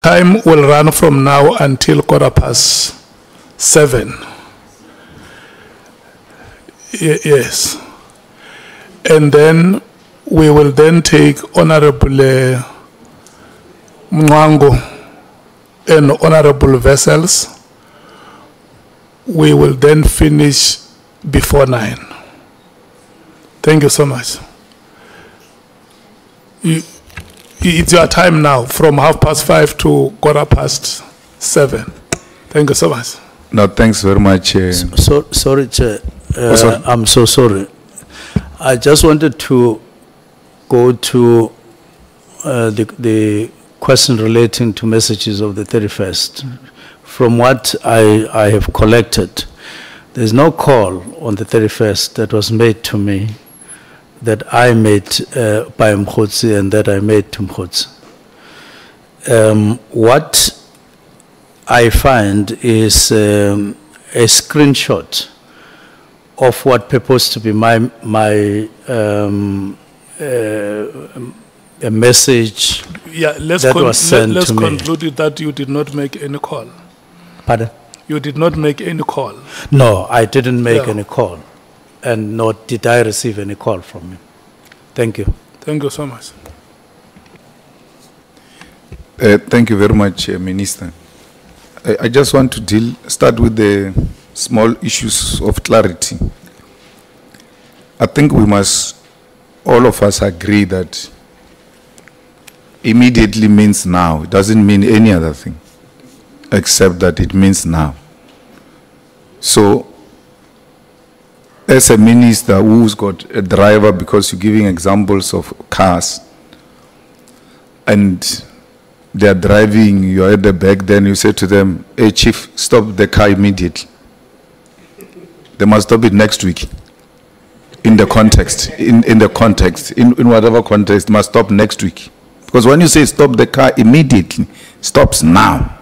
Time will run from now until 7:15. Yes. And then we will then take Honorable Mwango and Honorable Vessels. We will then finish before 9. Thank you so much. It's your time now, from 5:30 to 7:15. Thank you so much. No, thanks very much. Sorry, Chair. I'm so sorry. I just wanted to go to the question relating to messages of the 31st. From what I have collected, there's no call on the 31st that was made to me that I made by Mkhotsi and that I made to Mkhotsi. What I find is a screenshot of what purports to be a message that was sent to me. Let's conclude that you did not make any call. Pardon? You did not make any call. No, I didn't make any call. And nor did I receive any call from him. Thank you. Thank you so much. Thank you very much, Minister. I just want to start with the small issues of clarity. I think we must, all of us, agree that immediately means now. It doesn't mean any other thing, except that it means now. So, as a minister who's got a driver, because you're giving examples of cars, and they're driving, you're at the back, then you say to them, hey, Chief, stop the car immediately. They must stop it next week. In the context, in whatever context, must stop next week. Because when you say stop the car immediately, stops now.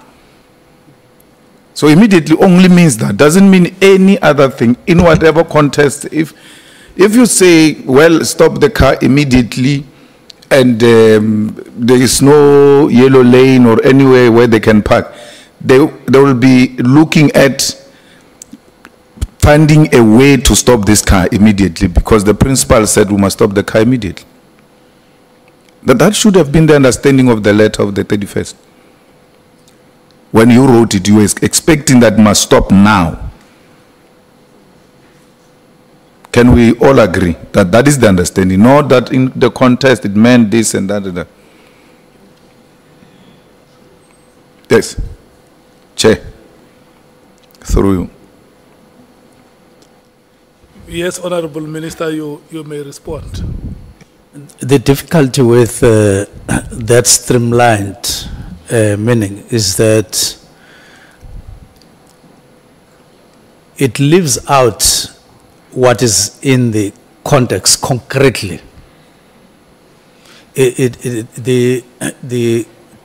So immediately only means that, doesn't mean any other thing in whatever context. If you say, well, stop the car immediately and there is no yellow lane or anywhere where they can park, they will be looking at finding a way to stop this car immediately, because the principal said we must stop the car immediately. That should have been the understanding of the letter of the 31st. When you wrote it, you were expecting that it must stop now. Can we all agree that that is the understanding? Not that in the context it meant this and that and that. Yes. Chair. Through you. Yes, Honorable Minister, you may respond. The difficulty with that streamlined meaning is that it leaves out what is in the context concretely. The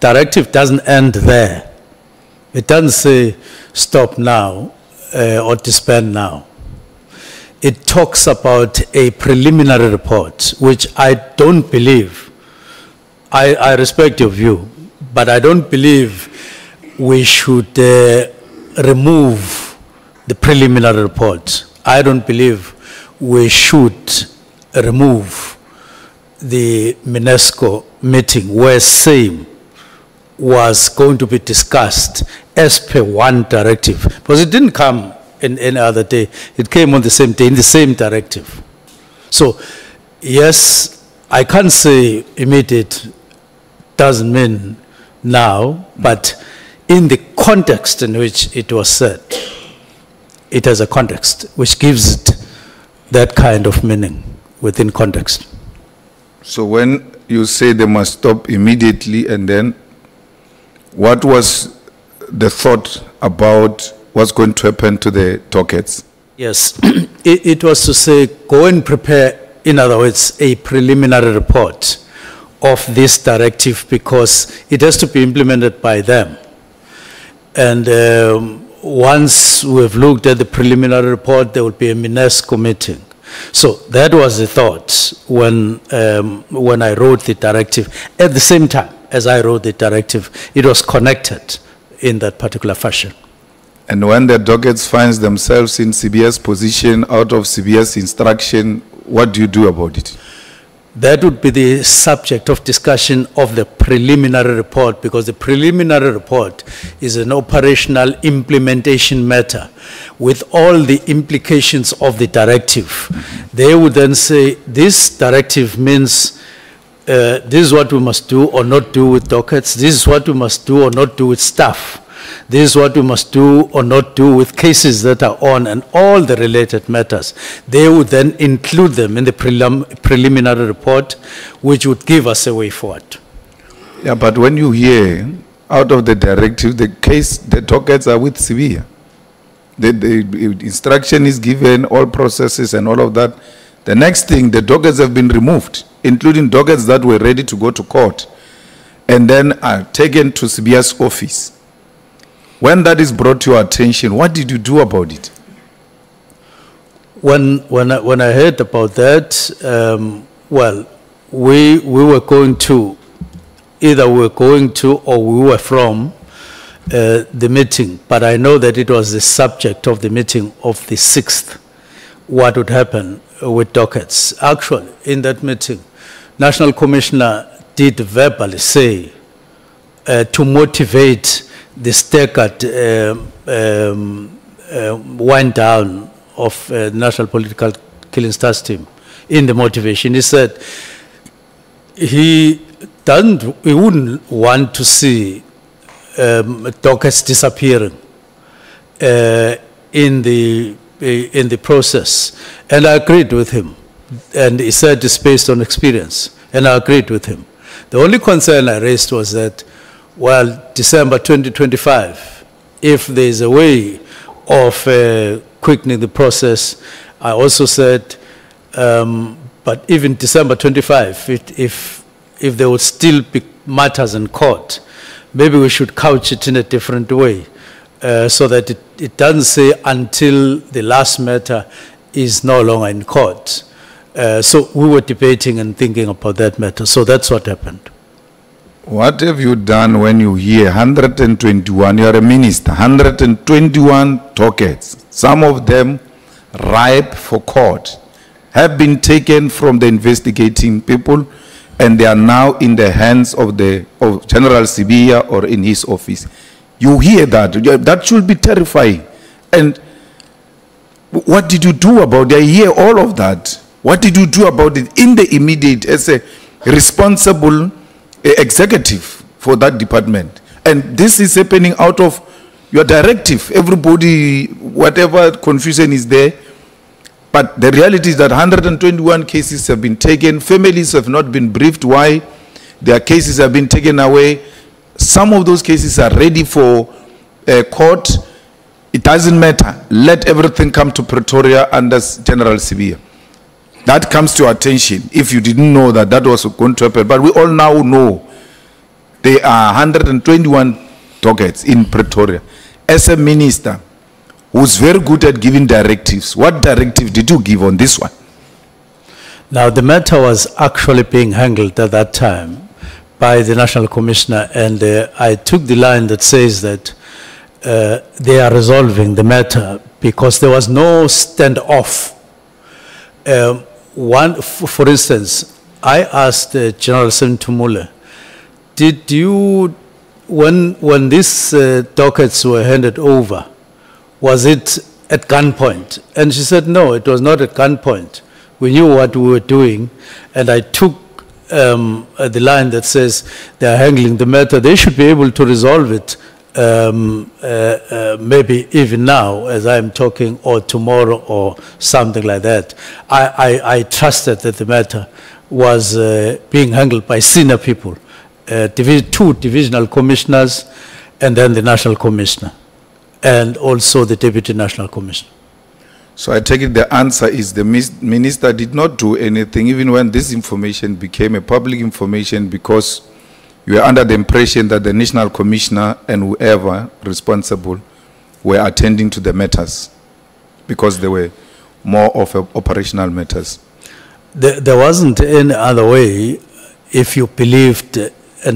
directive doesn't end there. It doesn't say stop now or disband now. It talks about a preliminary report, which I don't believe, I respect your view, but I don't believe we should remove the preliminary report. I don't believe we should remove the UNESCO meeting where same was going to be discussed as per one directive, because it didn't come in any other day. It came on the same day in the same directive. So, yes, I can't say immediate doesn't mean now, but in the context in which it was said, it has a context which gives it that kind of meaning within context. So when you say they must stop immediately, and then what was the thought about what's going to happen to the dockets? Yes, it was to say go and prepare, in other words, a preliminary report of this directive, because it has to be implemented by them. And once we've looked at the preliminary report, there will be a UNESCO meeting. So that was the thought when I wrote the directive. At the same time, as I wrote the directive, it was connected in that particular fashion. And when the dockets finds themselves in CBS position out of CBS instruction, what do you do about it? That would be the subject of discussion of the preliminary report, because the preliminary report is an operational implementation matter with all the implications of the directive. They would then say, this directive means this is what we must do or not do with dockets, this is what we must do or not do with staff, this is what we must do or not do with cases that are on, and all the related matters. They would then include them in the preliminary report, which would give us a way forward. Yeah, but when you hear out of the directive, the dockets are with Sibia. The instruction is given, all processes and all of that. The next thing, the dockets have been removed, including dockets that were ready to go to court, and then are taken to Sibia's office. When that is brought to your attention, what did you do about it? When I heard about that, well, we were going to, either we were going to or we were from the meeting, but I know that it was the subject of the meeting of the 6th, what would happen with dockets. Actually, in that meeting, National Commissioner did verbally say to motivate the staggered wind down of National Political Killing Stars team. In the motivation, he said he wouldn't want to see dockets disappearing in the process, and I agreed with him. And he said it's based on experience, and I agreed with him. The only concern I raised was that, well, December 2025, if there is a way of quickening the process, I also said, but even December 25, if there would still be matters in court, maybe we should couch it in a different way, so that it doesn't say until the last matter is no longer in court. So we were debating and thinking about that matter. So that's what happened. What have you done when you hear 121, you are a minister, 121 dockets, some of them ripe for court, have been taken from the investigating people, and they are now in the hands of General Sibia or in his office? You hear that, that should be terrifying. And what did you do about it? I hear all of that. What did you do about it in the immediate, as a responsible executive for that department? And this is happening out of your directive. Everybody, whatever confusion is there, but the reality is that 121 cases have been taken. Families have not been briefed why their cases have been taken away. Some of those cases are ready for court. It doesn't matter. Let everything come to Pretoria under General Sibia. That comes to your attention if you didn't know that that was going to happen. But we all now know there are 121 dockets in Pretoria. As a minister who's very good at giving directives, what directive did you give on this one? Now, the matter was actually being handled at that time by the National Commissioner, and I took the line that says that they are resolving the matter because there was no standoff. For instance, I asked General Senzo, did you, when these dockets were handed over, was it at gunpoint? And she said, no, it was not at gunpoint. We knew what we were doing, and I took the line that says they are handling the matter. They should be able to resolve it maybe even now as I'm talking, or tomorrow, or something like that. I trusted that the matter was being handled by senior people, two divisional commissioners, and then the national commissioner, and also the deputy national commissioner. So I take it the answer is the minister did not do anything, even when this information became a public information, because you were under the impression that the national commissioner and whoever responsible were attending to the matters, because they were more of operational matters. There wasn't any other way if you believed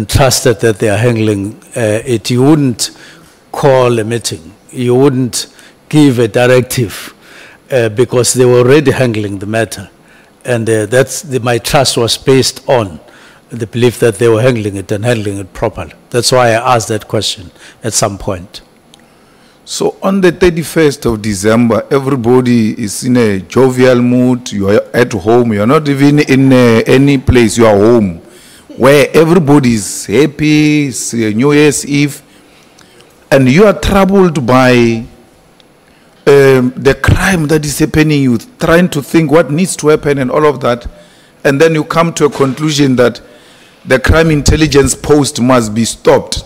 trusted that they are handling it, you wouldn't call a meeting. You wouldn't give a directive because they were already handling the matter. And my trust was based on the belief that they were handling it and handling it properly. That's why I asked that question at some point. So on the 31st of December, everybody is in a jovial mood. You are at home. You are not even in any place. You are home, where everybody is happy. It's New Year's Eve, and you are troubled by the crime that is happening. You trying to think what needs to happen and all of that, and then you come to a conclusion that the crime intelligence post must be stopped.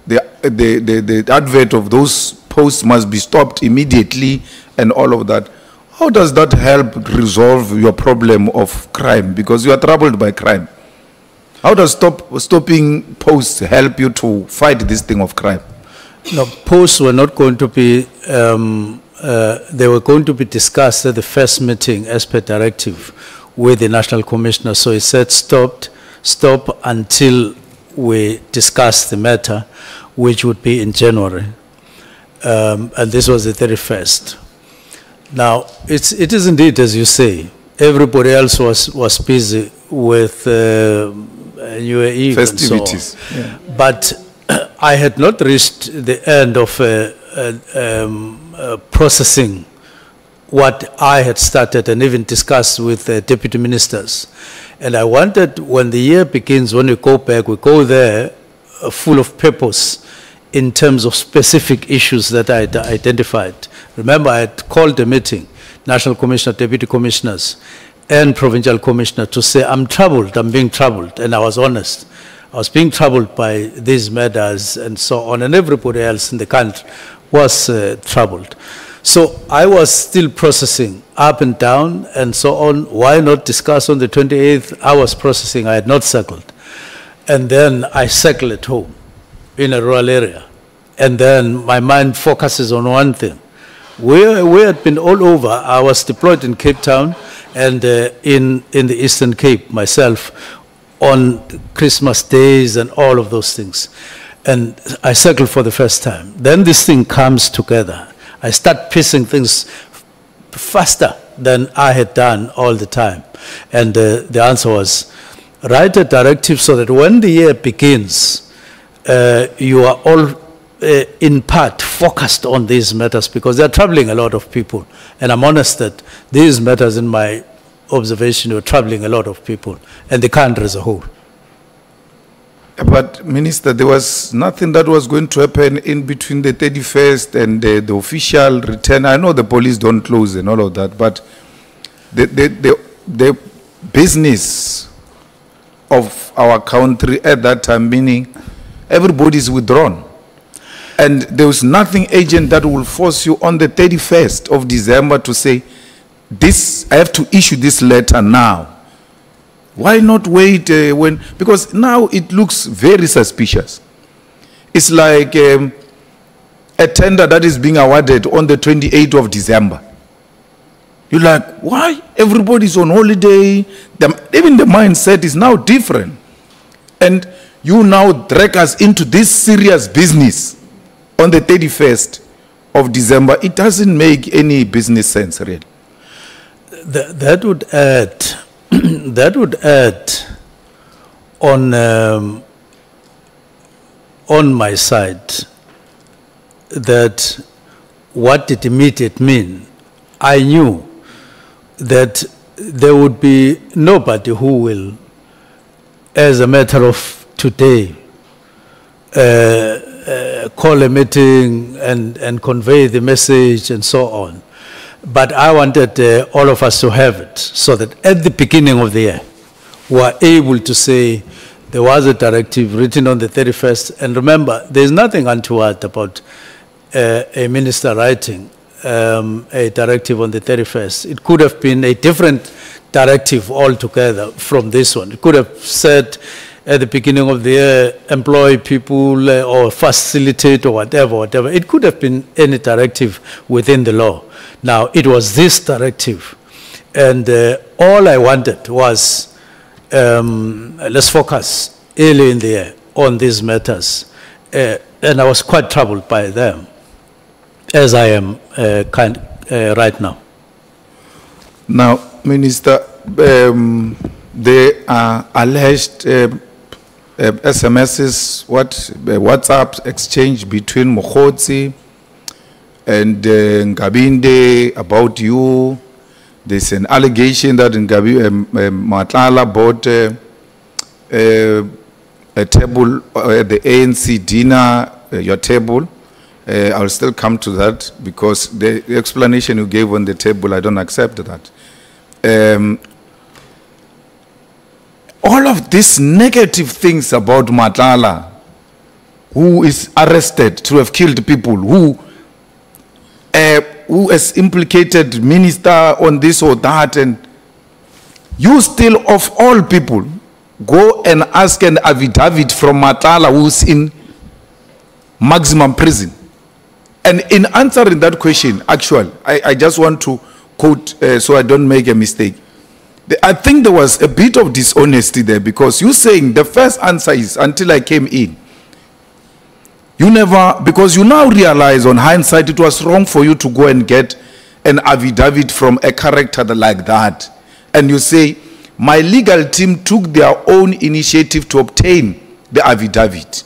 The advert of those posts must be stopped immediately and all of that. How does that help resolve your problem of crime? Because you are troubled by crime. How does stopping posts help you to fight this thing of crime? No, posts were not going to be, they were going to be discussed at the first meeting as per directive with the National Commissioner. So he said stop until we discuss the matter, which would be in January. And this was the 31st. Now, it is indeed, as you say, everybody else was busy with New Year Eve festivities. And so on. Yeah. But I had not reached the end of processing what I had started and even discussed with deputy ministers. And I wanted, when the year begins, when we go back, we go there full of purpose in terms of specific issues that I had identified. Remember, I had called a meeting, National Commissioner, Deputy Commissioners, and Provincial Commissioner to say, I'm troubled, I'm being troubled, and I was honest. I was being troubled by these matters and so on, and everybody else in the country was troubled. So I was still processing up and down and so on. Why not discuss on the 28th? I was processing, I had not circled. And then I circle at home in a rural area. And then my mind focuses on one thing. We had been all over. I was deployed in Cape Town and in the Eastern Cape myself on Christmas days and all of those things. And I circled for the first time. Then this thing comes together. I start piecing things faster than I had done all the time. And the answer was, write a directive so that when the year begins, you are all in part focused on these matters because they're troubling a lot of people. And I'm honest that these matters, in my observation, were troubling a lot of people and the country as a whole. But, Minister, there was nothing that was going to happen in between the 31st and the official return. I know the police don't close and all of that, but the business of our country at that time, meaning everybody's withdrawn. And there was nothing urgent that will force you on the 31st of December to say, this, I have to issue this letter now. Why not wait because now it looks very suspicious. It's like a tender that is being awarded on the 28th of December. You're like, why? Everybody's on holiday. Even the mindset is now different. And you now drag us into this serious business on the 31st of December. It doesn't make any business sense, really. That would add... that would add on my side that what did immediate mean? I knew that there would be nobody who will, as a matter of today, call a meeting and convey the message and so on. But I wanted all of us to have it so that at the beginning of the year, we are able to say there was a directive written on the 31st. And remember, there's nothing untoward about a minister writing a directive on the 31st. It could have been a different directive altogether from this one. It could have said at the beginning of the year, employ people or facilitate or whatever. It could have been any directive within the law. Now, it was this directive. And all I wanted was, let's focus early in the year on these matters, and I was quite troubled by them, as I am right now. Now, Minister, there are alleged SMSs, WhatsApp exchange between Mokgotsi and Ngabinde about you. There's an allegation that Matlala bought a table at the ANC dinner, your table. I'll still come to that because the explanation you gave on the table, I don't accept that. All of these negative things about Matlala, who is arrested to have killed people, who has implicated minister on this or that, and you still, of all people, go and ask an affidavit from Matlala, who's in maximum prison. And in answering that question, actually, I just want to quote so I don't make a mistake. I think there was a bit of dishonesty there, because you're saying the first answer is until I came in. You never, because you now realize on hindsight it was wrong for you to go and get an affidavit from a character like that. And you say, my legal team took their own initiative to obtain the affidavit.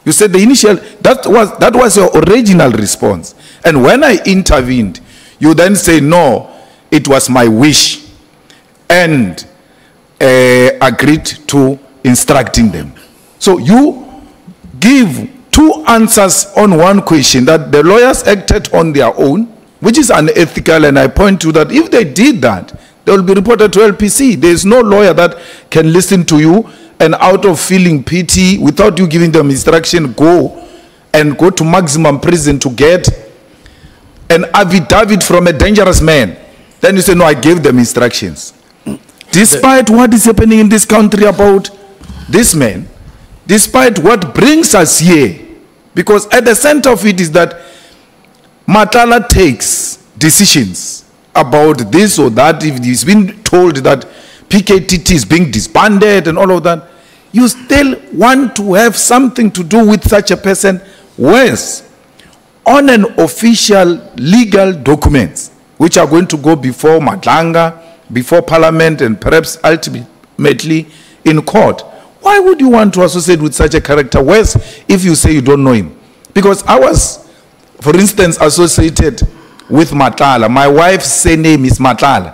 You said the initial, that was your original response. And when I intervened, you then say, no, it was my wish, and agreed to instructing them. So you give two answers on one question, that the lawyers acted on their own, which is unethical, and I point to that if they did that, they will be reported to LPC. There is no lawyer that can listen to you and out of feeling pity, without you giving them instruction, go to maximum prison to get an affidavit from a dangerous man. Then you say, no, I gave them instructions. Despite what is happening in this country about this man, despite what brings us here, because at the center of it is that Matlala takes decisions about this or that. If he's been told that PKTT is being disbanded and all of that, you still want to have something to do with such a person, worse, on an official legal documents, which are going to go before Madlanga, before Parliament, and perhaps ultimately in court. Why would you want to associate with such a character, worse, if you say you don't know him? Because I was, for instance, associated with Matlala. My wife's surname is Matlala.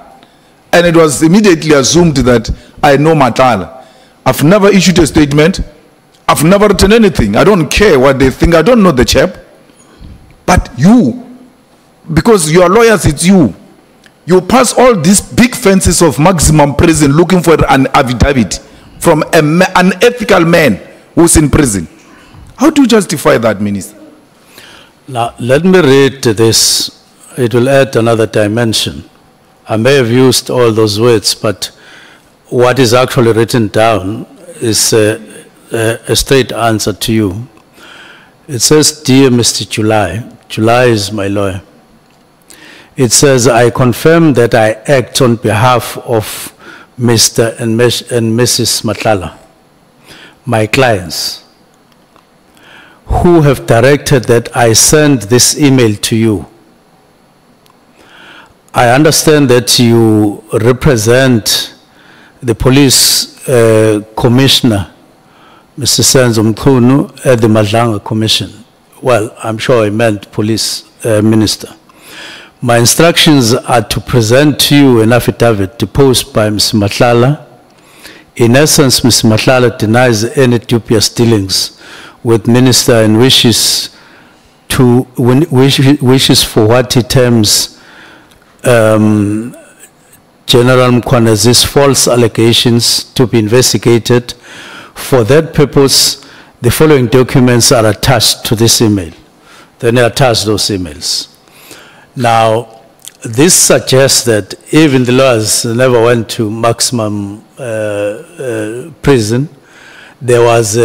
And it was immediately assumed that I know Matlala. I've never issued a statement. I've never written anything. I don't care what they think. I don't know the chap. But you, because you are lawyers, it's you. You pass all these big fences of maximum prison looking for an affidavit from an unethical man who's in prison. How do you justify that, Minister? Now, let me read this. It will add another dimension. I may have used all those words, but what is actually written down is a straight answer to you. It says, dear Mr. July, July is my lawyer. It says, I confirm that I act on behalf of Mr. and Mrs. Matlala, my clients, who have directed that I send this email to you. I understand that you represent the police commissioner, Mr. Senzo Mchunu, at the Matlala Commission. Well, I'm sure I meant police minister. My instructions are to present to you an affidavit deposed by Ms. Matlala. In essence, Ms. Matlala denies any dubious dealings with minister and wishes for what he terms General Mkhuna's false allegations to be investigated. For that purpose, the following documents are attached to this email. Then I attach those emails. Now, this suggests that even the lawyers never went to maximum prison. There was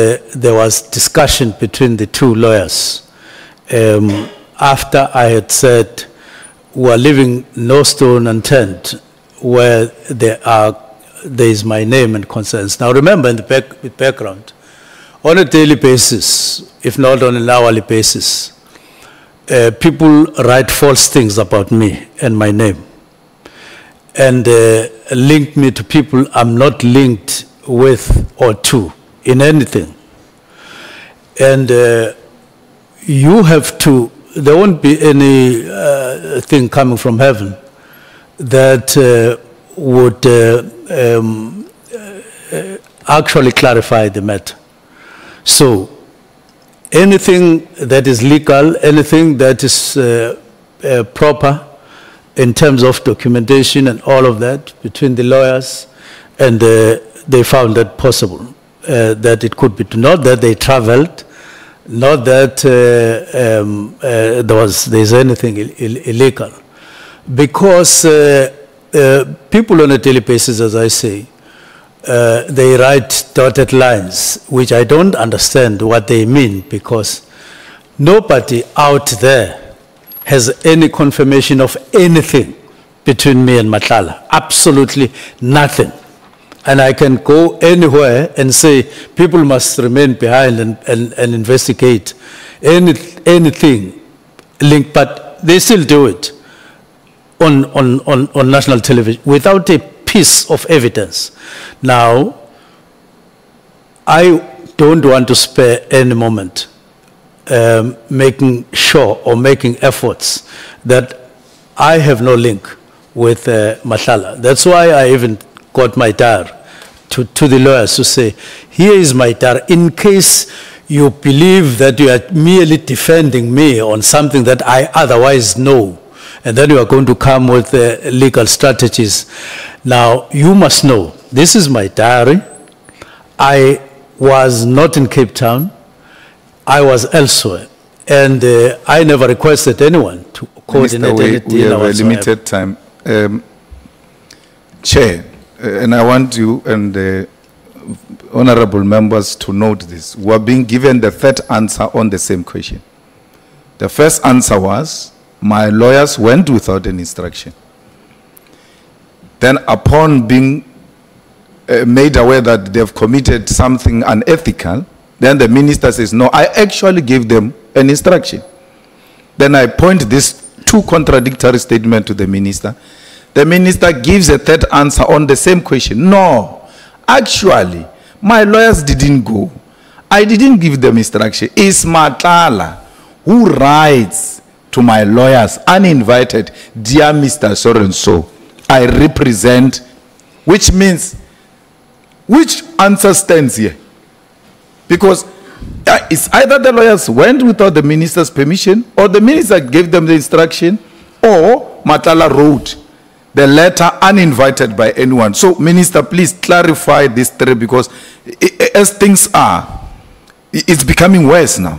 discussion between the two lawyers. After I had said, we are leaving no stone unturned where there is my name and concerns. Now remember, in the background, on a daily basis, if not on an hourly basis, people write false things about me and my name, and link me to people I'm not linked with or to in anything. And you have to, there won't be any thing coming from heaven that would actually clarify the matter. So anything that is legal, anything that is proper in terms of documentation and all of that between the lawyers, and they found that possible, that it could be, not that they traveled, not that there's anything illegal. Because people on a daily basis, as I say, they write dotted lines, which I don't understand what they mean, because nobody out there has any confirmation of anything between me and Matlala. Absolutely nothing. And I can go anywhere and say people must remain behind and investigate anything linked, but they still do it on national television without a piece of evidence. Now, I don't want to spare any moment making sure or making efforts that I have no link with Matlala. That's why I even got my diary to the lawyers to say, here is my diary, in case you believe that you are merely defending me on something that I otherwise know, and then you are going to come with legal strategies. Now, you must know, this is my diary. I was not in Cape Town. I was elsewhere. And I never requested anyone to coordinate anything. We have a limited time. Chair, and I want you and the honorable members to note this. We are being given the third answer on the same question. The first answer was, my lawyers went without an instruction. Then upon being made aware that they've committed something unethical, then the minister says, no, I actually gave them an instruction. Then I point this two contradictory statements to the minister. The minister gives a third answer on the same question. No, actually, my lawyers didn't go. I didn't give them instruction. It's Matlala who writes to my lawyers uninvited, dear Mr. So-and-so, I represent, which means, which answer stands here? Because it's either the lawyers went without the minister's permission, or the minister gave them the instruction, or Matlala wrote the letter uninvited by anyone. So, Minister, please clarify this three, because as things are, it's becoming worse now.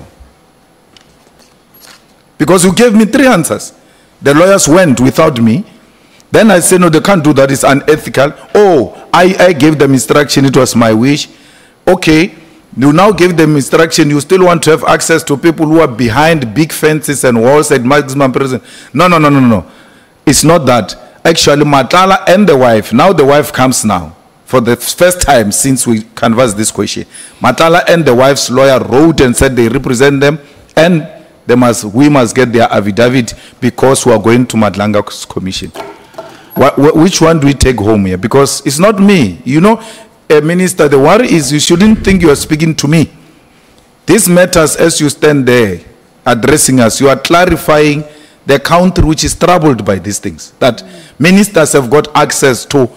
Because you gave me three answers. The lawyers went without me. Then I said, no, they can't do that, it's unethical. Oh, I gave them instruction, it was my wish. Okay, you now gave them instruction, you still want to have access to people who are behind big fences and walls at maximum prison. No. It's not that. Actually, Matlala and the wife, now the wife comes now, for the first time since we canvassed this question. Matlala and the wife's lawyer wrote and said they represent them, and we must get their affidavit because we are going to Madlanga's commission. Which one do we take home here? Because it's not me. You know, Minister, the worry is you shouldn't think you are speaking to me. These matters, as you stand there addressing us, you are clarifying the country which is troubled by these things. That ministers have got access to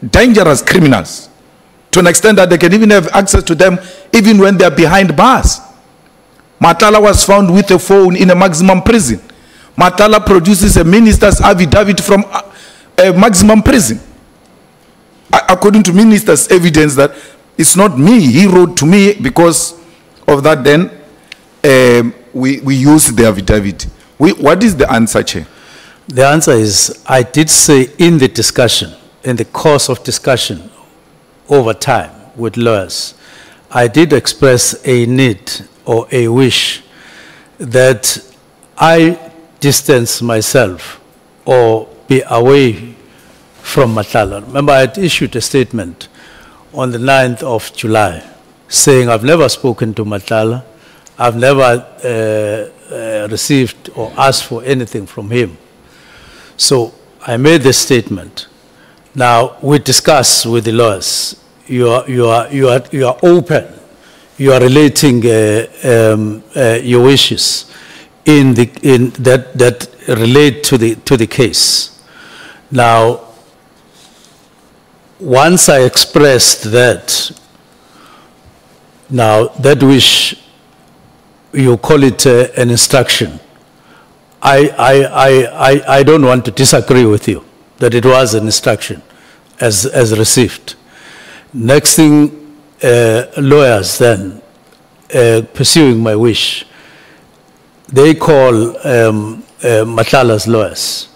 dangerous criminals to an extent that they can even have access to them even when they are behind bars. Matlala was found with a phone in a maximum prison. Matlala produces a minister's affidavit from a maximum prison. According to minister's evidence that it's not me, he wrote to me. Because of that, then we use the affidavit. What is the answer, Chair? The answer is, I did say in the discussion, in the course of discussion over time with lawyers, I did express a need or a wish that I distance myself or be away from Matlala. Remember, I had issued a statement on the 9th of July saying, I've never spoken to Matlala, I've never received or asked for anything from him. So I made this statement. Now, we discuss with the lawyers. You are open. You are relating your wishes that relate to the case. Now, once I expressed that, now that wish, you call it an instruction. I don't want to disagree with you that it was an instruction as received. Next thing, lawyers then, pursuing my wish, they call Matlala's lawyers.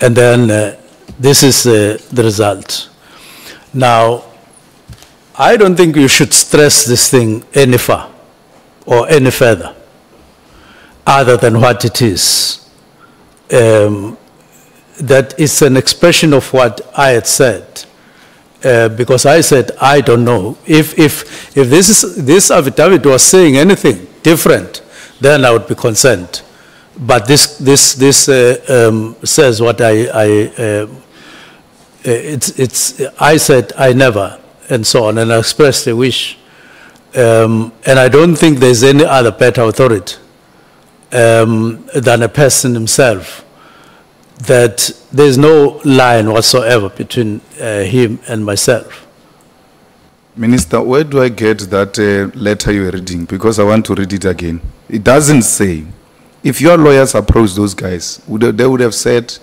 And then this is the result. Now, I don't think you should stress this thing any far or any further other than what it is. That is an expression of what I had said. Because I said, I don't know. If this affidavit was saying anything different, then I would be concerned. But this says what I said I never, and so on, and I expressed a wish. And I don't think there's any other better authority than a person himself, that there's no line whatsoever between him and myself. Minister, where do I get that letter you were reading? Because I want to read it again. It doesn't say. If your lawyers approached those guys, they would have said,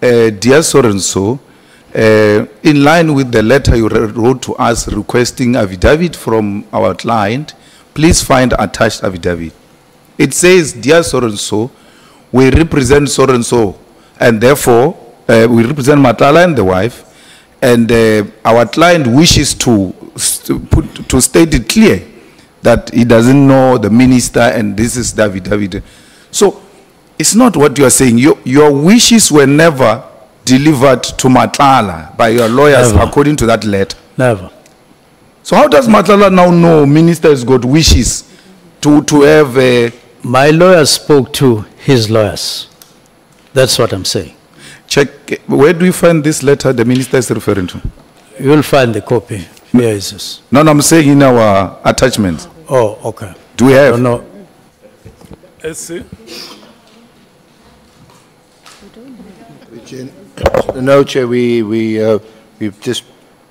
dear so-and-so, in line with the letter you wrote to us requesting affidavit from our client, please find attached affidavit. It says, dear so-and-so, we represent so-and-so, and therefore, we represent Matlala and the wife, and our client wishes to state it clear that he doesn't know the minister and this is the affidavit. So, it's not what you are saying. Your wishes were never delivered to Matlala by your lawyers. Never. According to that letter. Never. So how does Matlala now know minister has got wishes to have a... My lawyer spoke to his lawyers. That's what I'm saying. Check, where do you find this letter the minister is referring to? You will find the copy. Here is this. No, I'm saying in our attachments. Oh, okay. Do we have? No. Let's see. No, Chair, we've just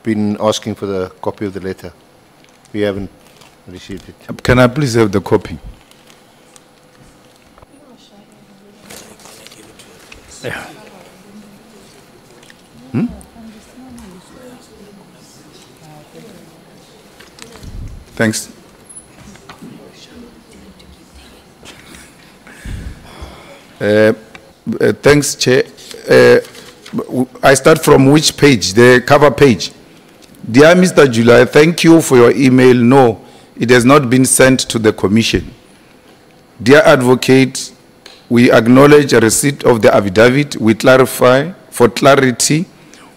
been asking for the copy of the letter. We haven't received it. Can I please have the copy? Yeah. Hmm? Thanks. Thanks, Chair. I start from which page? The cover page. Dear Mr. Julius, thank you for your email. No, it has not been sent to the Commission. Dear Advocate, we acknowledge a receipt of the affidavit. We clarify, for clarity,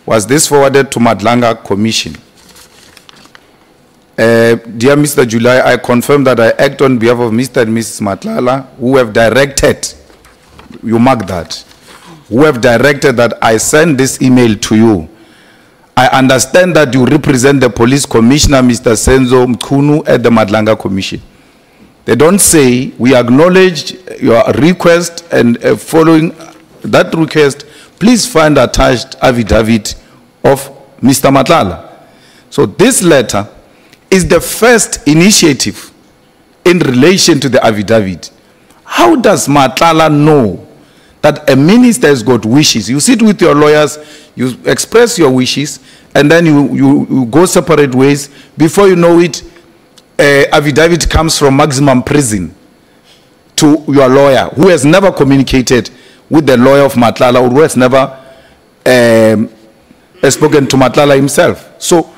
was this forwarded to Matlala Commission? Dear Mr. Julius, I confirm that I act on behalf of Mr. and Mrs. Matlala, who have directed, you mark that, who have directed that I send this email to you. I understand that you represent the police commissioner, Mr. Senzo Mchunu, at the Matlala Commission. They don't say, we acknowledge your request, and following that request, please find attached affidavit of Mr. Matlala. So this letter is the first initiative in relation to the affidavit. How does Matlala know that a minister has got wishes? You sit with your lawyers, you express your wishes, and then you go separate ways. Before you know it, affidavit comes from maximum prison to your lawyer, who has never communicated with the lawyer of Matlala, or who has never spoken to Matlala himself. So,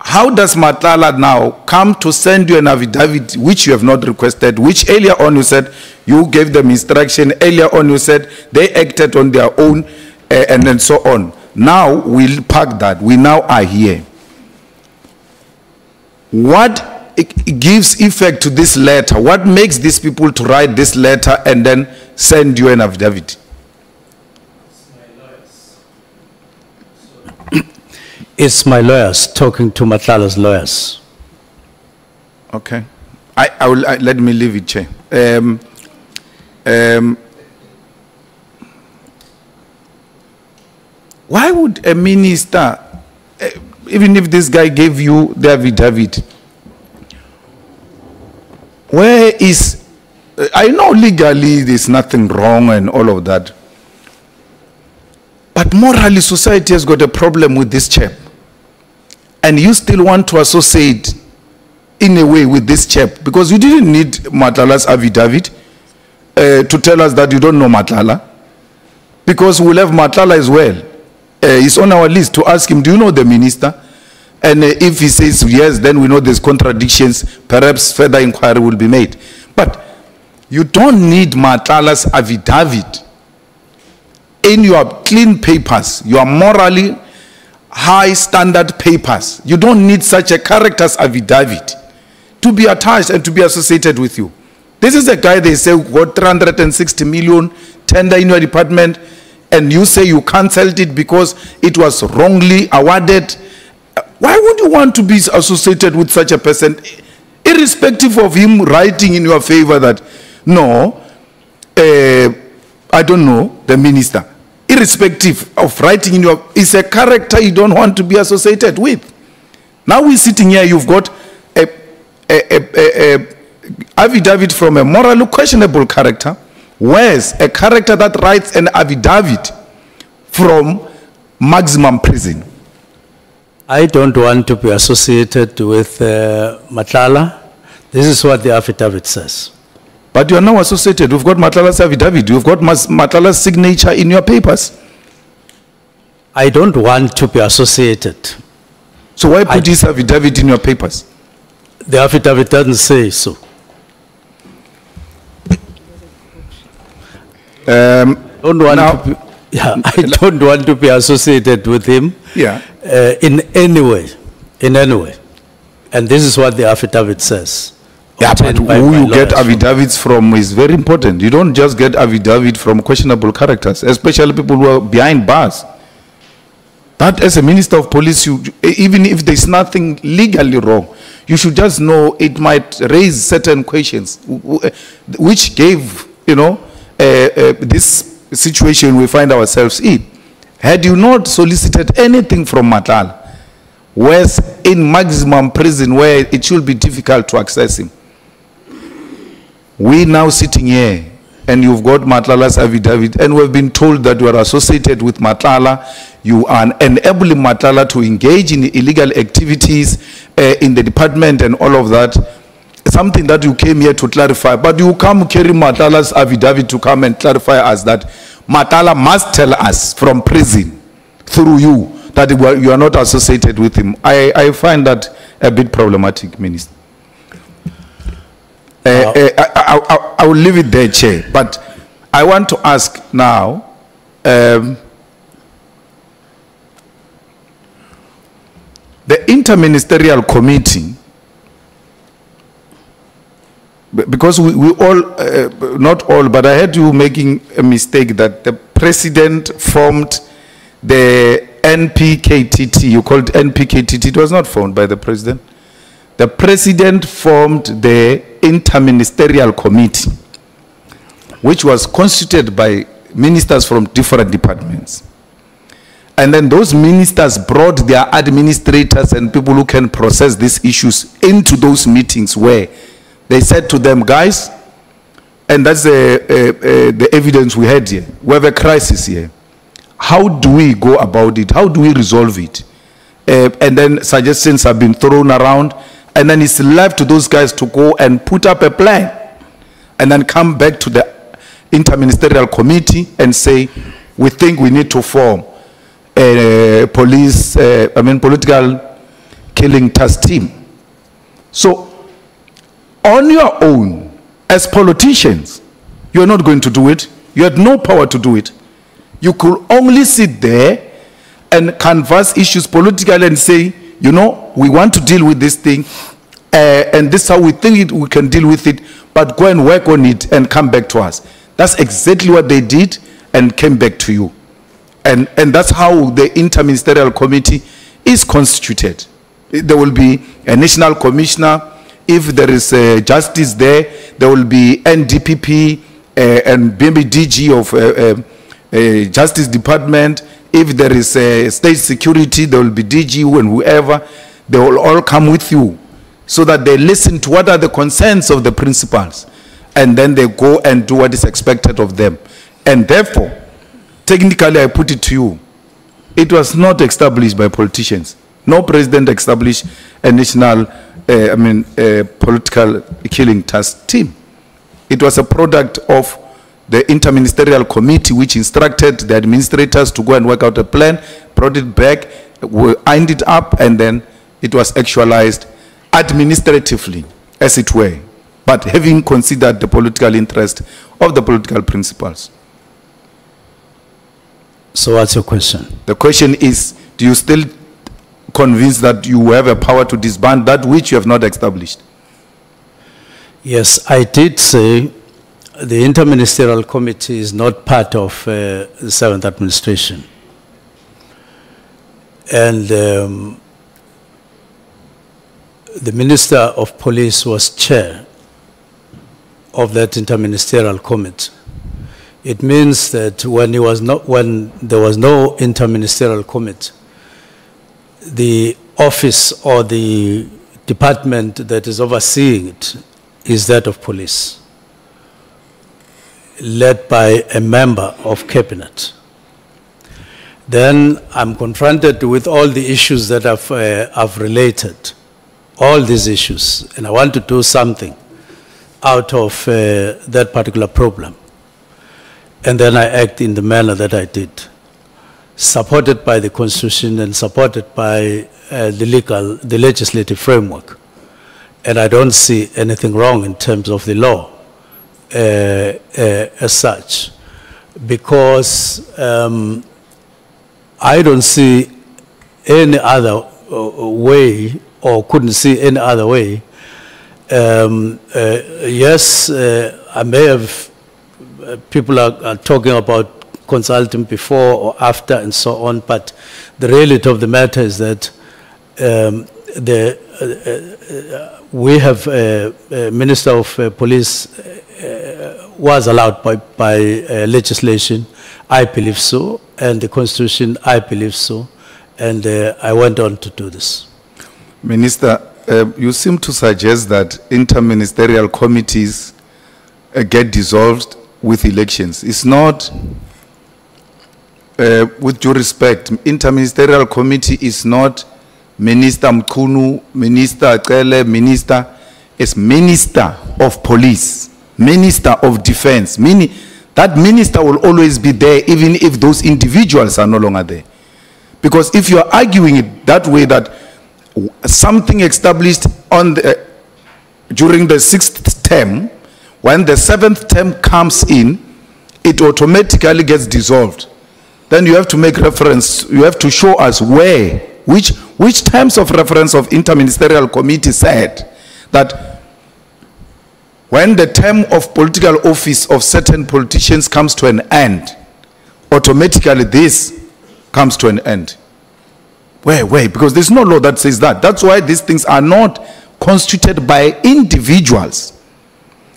how does Matlala now come to send you an affidavit which you have not requested, which earlier on you said you gave them instruction, earlier on you said they acted on their own, and then so on. Now we'll park that. We now are here. what gives effect to this letter? What makes these people to write this letter and then send you an affidavit? It's my lawyers talking to Matlala's lawyers. Okay. Let me leave it, Chair. Why would a minister, even if this guy gave you the affidavit, where is, I know legally there's nothing wrong and all of that, but morally society has got a problem with this chap, and you still want to associate in a way with this chap, because you didn't need Matlala's affidavit to tell us that you don't know Matlala, because we'll have Matlala as well. It's on our list to ask him, do you know the minister? And if he says yes, then we know there's contradictions. Perhaps further inquiry will be made. But you don't need Matlala's affidavit in your clean papers, your morally high standard papers. You don't need such a character's affidavit to be attached and to be associated with you. This is a guy they say got 360 million tender in your department, and you say you cancelled it because it was wrongly awarded. Why would you want to be associated with such a person, irrespective of him writing in your favor that, no, I don't know, the minister, irrespective of writing in your, it's a character you don't want to be associated with. Now we're sitting here, you've got a affidavit from a morally questionable character, whereas a character that writes an affidavit from maximum prison. I don't want to be associated with Matlala. This is what the affidavit says. But you are now associated. We've got Matlala's affidavit. You've got Matlala's signature in your papers. I don't want to be associated. So why put this affidavit in your papers? The affidavit doesn't say so. I don't want to be associated with him. Yeah. In any way, and this is what the affidavit says. Yeah, but who you get affidavits from is very important. You don't just get affidavit from questionable characters, especially people who are behind bars. That as a minister of police, you, even if there's nothing legally wrong, you should just know it might raise certain questions, which gave, you know, this situation we find ourselves in. Had you not solicited anything from Matlala, whereas in maximum prison where it should be difficult to access him, we now sitting here and you've got Matlala's affidavit and we've been told that you are associated with Matlala, you are enabling Matlala to engage in illegal activities in the department and all of that. Something that you came here to clarify, but you come carry Matlala's affidavit to come and clarify us that Matlala must tell us from prison through you that you are not associated with him. I find that a bit problematic, Minister. I will leave it there, Chair. But I want to ask now, the interministerial committee, because we all, not all, but I heard you making a mistake that the president formed the NPKTT. You called NPKTT. It was not formed by the president. The president formed the interministerial committee, which was constituted by ministers from different departments. And then those ministers brought their administrators and people who can process these issues into those meetings where they said to them, guys, and that's the evidence we had here, we have a crisis here. How do we go about it? How do we resolve it? And then suggestions have been thrown around, and then it's left to those guys to go and put up a plan and then come back to the interministerial committee and say, we think we need to form a political killing task team. So, on your own, as politicians, you're not going to do it. You had no power to do it. You could only sit there and canvass issues politically and say, you know, we want to deal with this thing. and this is how we think we can deal with it, but go and work on it and come back to us. That's exactly what they did and came back to you. And that's how the Interministerial Committee is constituted. There will be a national commissioner. If there is justice there will be NDPP and BMDG of Justice Department. If there is state security, there will be DG and whoever. They will all come with you so that they listen to what are the concerns of the principals. And then they go and do what is expected of them. And therefore, technically I put it to you, it was not established by politicians. No president established a national, political killing task team. It was a product of the Interministerial Committee, which instructed the administrators to go and work out a plan, brought it back, ironed it up, and then it was actualized administratively, as it were, but having considered the political interest of the political principals. So what's your question? The question is, do you still convinced that you have a power to disband that which you have not established? Yes, I did say the Interministerial Committee is not part of the 7th Administration. And the Minister of Police was chair of that Interministerial Committee. It means that when there was no Interministerial Committee, the office or the department that is overseeing it is that of police, led by a member of cabinet. Then I'm confronted with all the issues that I've related, all these issues, and I want to do something out of that particular problem. And then I act in the manner that I did, supported by the Constitution and supported by the legislative framework. And I don't see anything wrong in terms of the law as such, because I don't see any other way, or couldn't see any other way. Yes, I may have, people are talking about consulting before or after and so on, but the reality of the matter is that we have a Minister of Police was allowed by legislation, I believe so, and the Constitution, I believe so, and I went on to do this. Minister, you seem to suggest that interministerial committees get dissolved with elections. It's not, with due respect, interministerial committee is not Minister Mchunu, Minister Akele, Minister, it's Minister of Police, Minister of Defense, meaning that minister will always be there even if those individuals are no longer there. Because if you're arguing it that way, that something established on the, during the 6th term, when the 7th term comes in, it automatically gets dissolved. Then you have to make reference, you have to show us where, which terms of reference of interministerial committee said that when the term of political office of certain politicians comes to an end, automatically this comes to an end. Where? Because there's no law that says that. That's why these things are not constituted by individuals.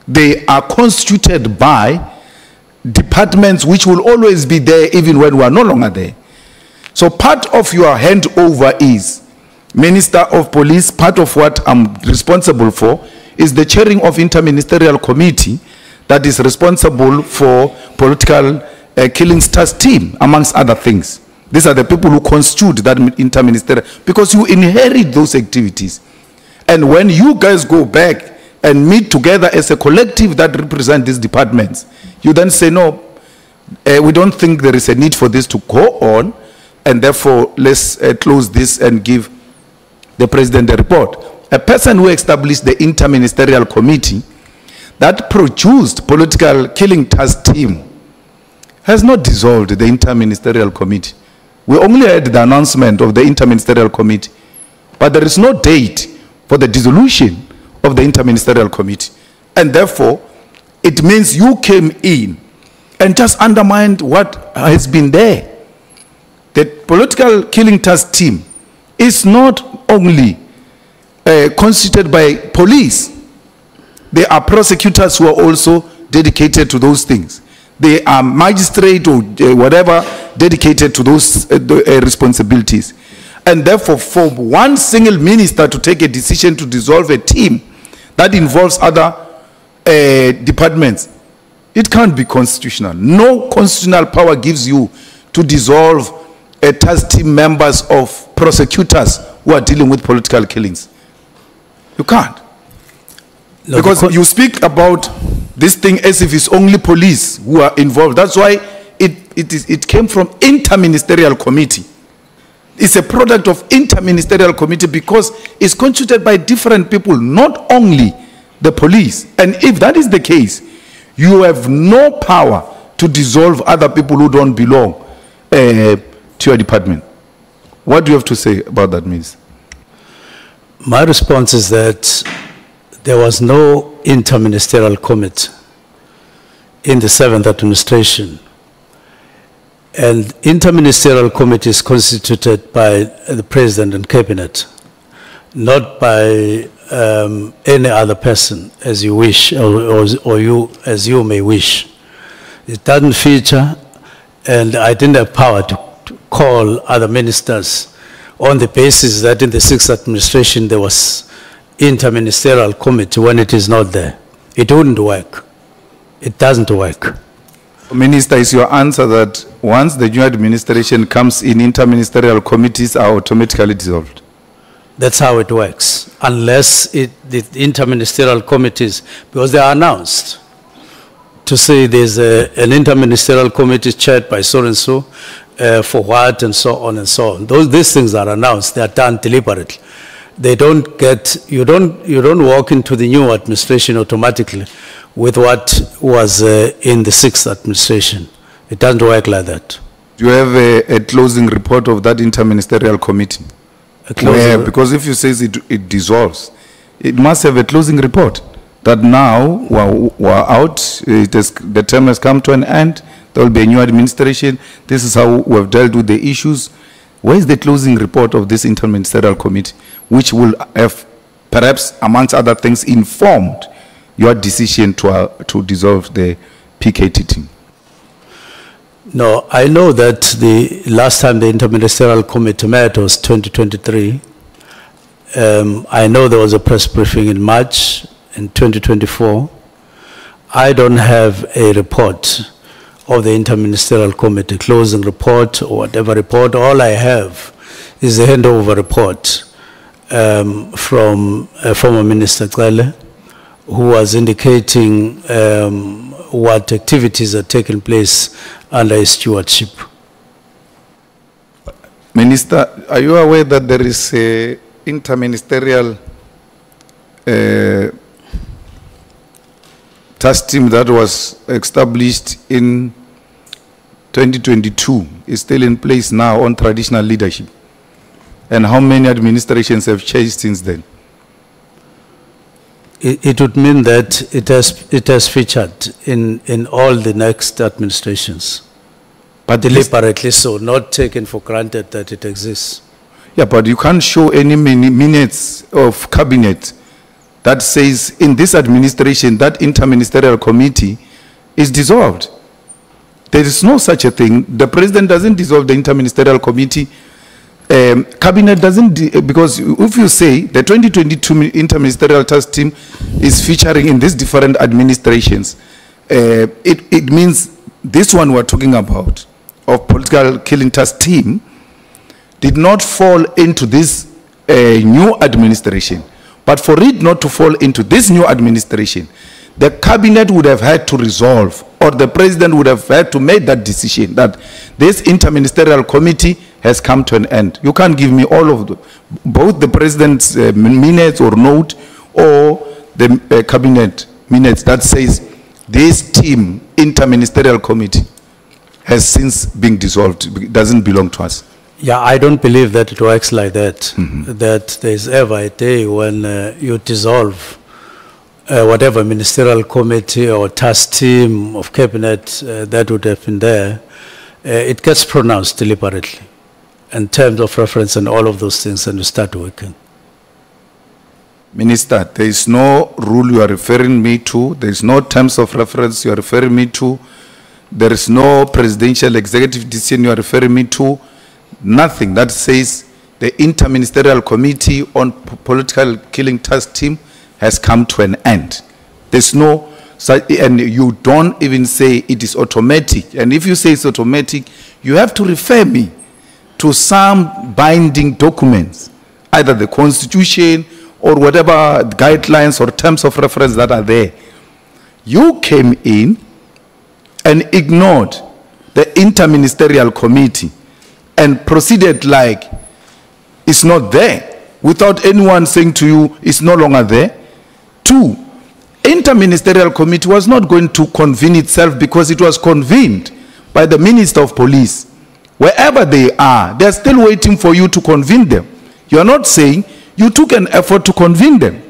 They are constituted by departments which will always be there even when we are no longer there. So part of your handover is Minister of Police. Part of what I'm responsible for is the chairing of interministerial committee that is responsible for political killings task team, amongst other things. These are the people who constitute that interministerial, because you inherit those activities. And when you guys go back and meet together as a collective that represent these departments, you then say, no, we don't think there is a need for this to go on, and therefore let's close this and give the president a report. A person who established the interministerial committee that produced political killing task team has not dissolved the interministerial committee. We only had the announcement of the interministerial committee, but there is no date for the dissolution of the interministerial committee. And therefore, it means you came in and just undermined what has been there. The political killing task team is not only constituted by police. There are prosecutors who are also dedicated to those things. They are magistrate or whatever dedicated to those responsibilities. And therefore, for one single minister to take a decision to dissolve a team that involves other departments, it can't be constitutional. No constitutional power gives you to dissolve a task team members of prosecutors who are dealing with political killings. You can't. No, because you speak about this thing as if it's only police who are involved. That's why it came from interministerial committee. It's a product of interministerial committee because it's constituted by different people, not only the police. And if that is the case, you have no power to dissolve other people who don't belong to your department. What do you have to say about that, Ms.? My response is that there was no interministerial committee in the 7th administration. And interministerial committee is constituted by the president and cabinet, not by any other person as you wish, or you as you may wish. It doesn't feature, and I didn't have power to call other ministers on the basis that in the 6th administration there was interministerial committee when it is not there. It wouldn't work. It doesn't work. Minister, is your answer that once the new administration comes in, interministerial committees are automatically dissolved? That's how it works, unless the interministerial committees, because they are announced, to say there's an interministerial committee chaired by so-and-so for what and so on and so on. These things are announced, they are done deliberately. They don't get, you don't walk into the new administration automatically with what was in the 6th administration. It doesn't work like that. Do you have a closing report of that interministerial committee? Because if you say it dissolves, it must have a closing report that now we're out, the term has come to an end, there will be a new administration, this is how we have dealt with the issues. Where is the closing report of this interministerial committee, which will have, perhaps amongst other things, informed your decision to dissolve the PKTT? No, I know that the last time the interministerial committee met was 2023. I know there was a press briefing in March in 2024. I don't have a report of the interministerial committee, closing report or whatever report. All I have is a handover report from former Minister Cele, who was indicating what activities are taking place under his stewardship. Minister, are you aware that there is a interministerial task team that was established in 2022, is still in place now on traditional leadership? And how many administrations have changed since then? It would mean that it has featured in all the next administrations, but deliberately so, not taken for granted that it exists. Yeah, but you can't show any minutes of cabinet that says in this administration that interministerial committee is dissolved. There is no such a thing. The president doesn't dissolve the interministerial committee. Cabinet doesn't, because if you say the 2022 interministerial task team is featuring in these different administrations, it means this one we're talking about, of political killing task team, did not fall into this new administration. But for it not to fall into this new administration, the cabinet would have had to resolve, or the president would have had to make that decision that this interministerial committee has come to an end. You can't give me all of both the president's minutes or note or the cabinet minutes that says this team, interministerial committee, has since been dissolved. It doesn't belong to us. Yeah, I don't believe that it works like that, that there's ever a day when you dissolve whatever ministerial committee or task team of cabinet that would have been there. It gets pronounced deliberately in terms of reference and all of those things, and you start working. Minister, there is no rule you are referring me to. There is no terms of reference you are referring me to. There is no presidential executive decision you are referring me to. Nothing that says the interministerial committee on political killing task team has come to an end. There's no, and you don't even say it is automatic. And if you say it's automatic, you have to refer me to some binding documents, either the constitution or whatever guidelines or terms of reference that are there. You came in and ignored the interministerial committee and proceeded like it's not there, without anyone saying to you it's no longer there. 2, interministerial committee was not going to convene itself because it was convened by the Minister of Police. Wherever they are, they're still waiting for you to convene them. You're not saying you took an effort to convene them.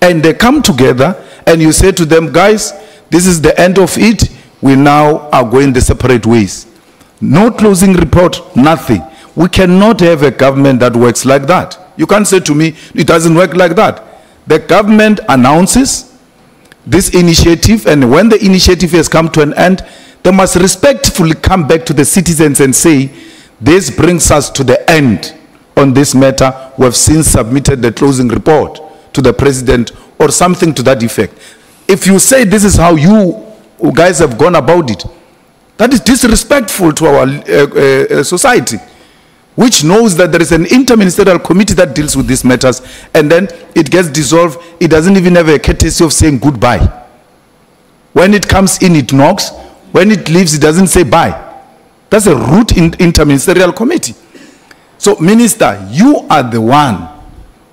And they come together and you say to them, guys, this is the end of it. We now are going the separate ways. No closing report, nothing. We cannot have a government that works like that. You can't say to me, it doesn't work like that. The government announces this initiative, and when the initiative has come to an end, they must respectfully come back to the citizens and say, this brings us to the end on this matter. We have since submitted the closing report to the president or something to that effect. If you say this is how you guys have gone about it, that is disrespectful to our society, which knows that there is an interministerial committee that deals with these matters, and then it gets dissolved. It doesn't even have a courtesy of saying goodbye. When it comes in, it knocks. When it leaves, it doesn't say bye. That's a root interministerial committee. So, Minister, you are the one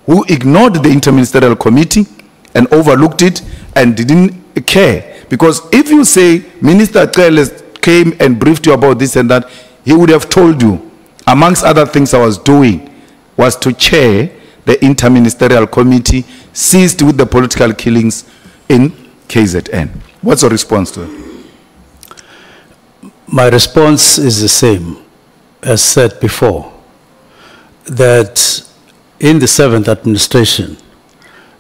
who ignored the interministerial committee and overlooked it and didn't care. Because if you say Minister Cele came and briefed you about this and that, he would have told you, amongst other things I was doing, was to chair the interministerial committee seized with the political killings in KZN. What's your response to it? My response is the same as said before, that in the 7th administration,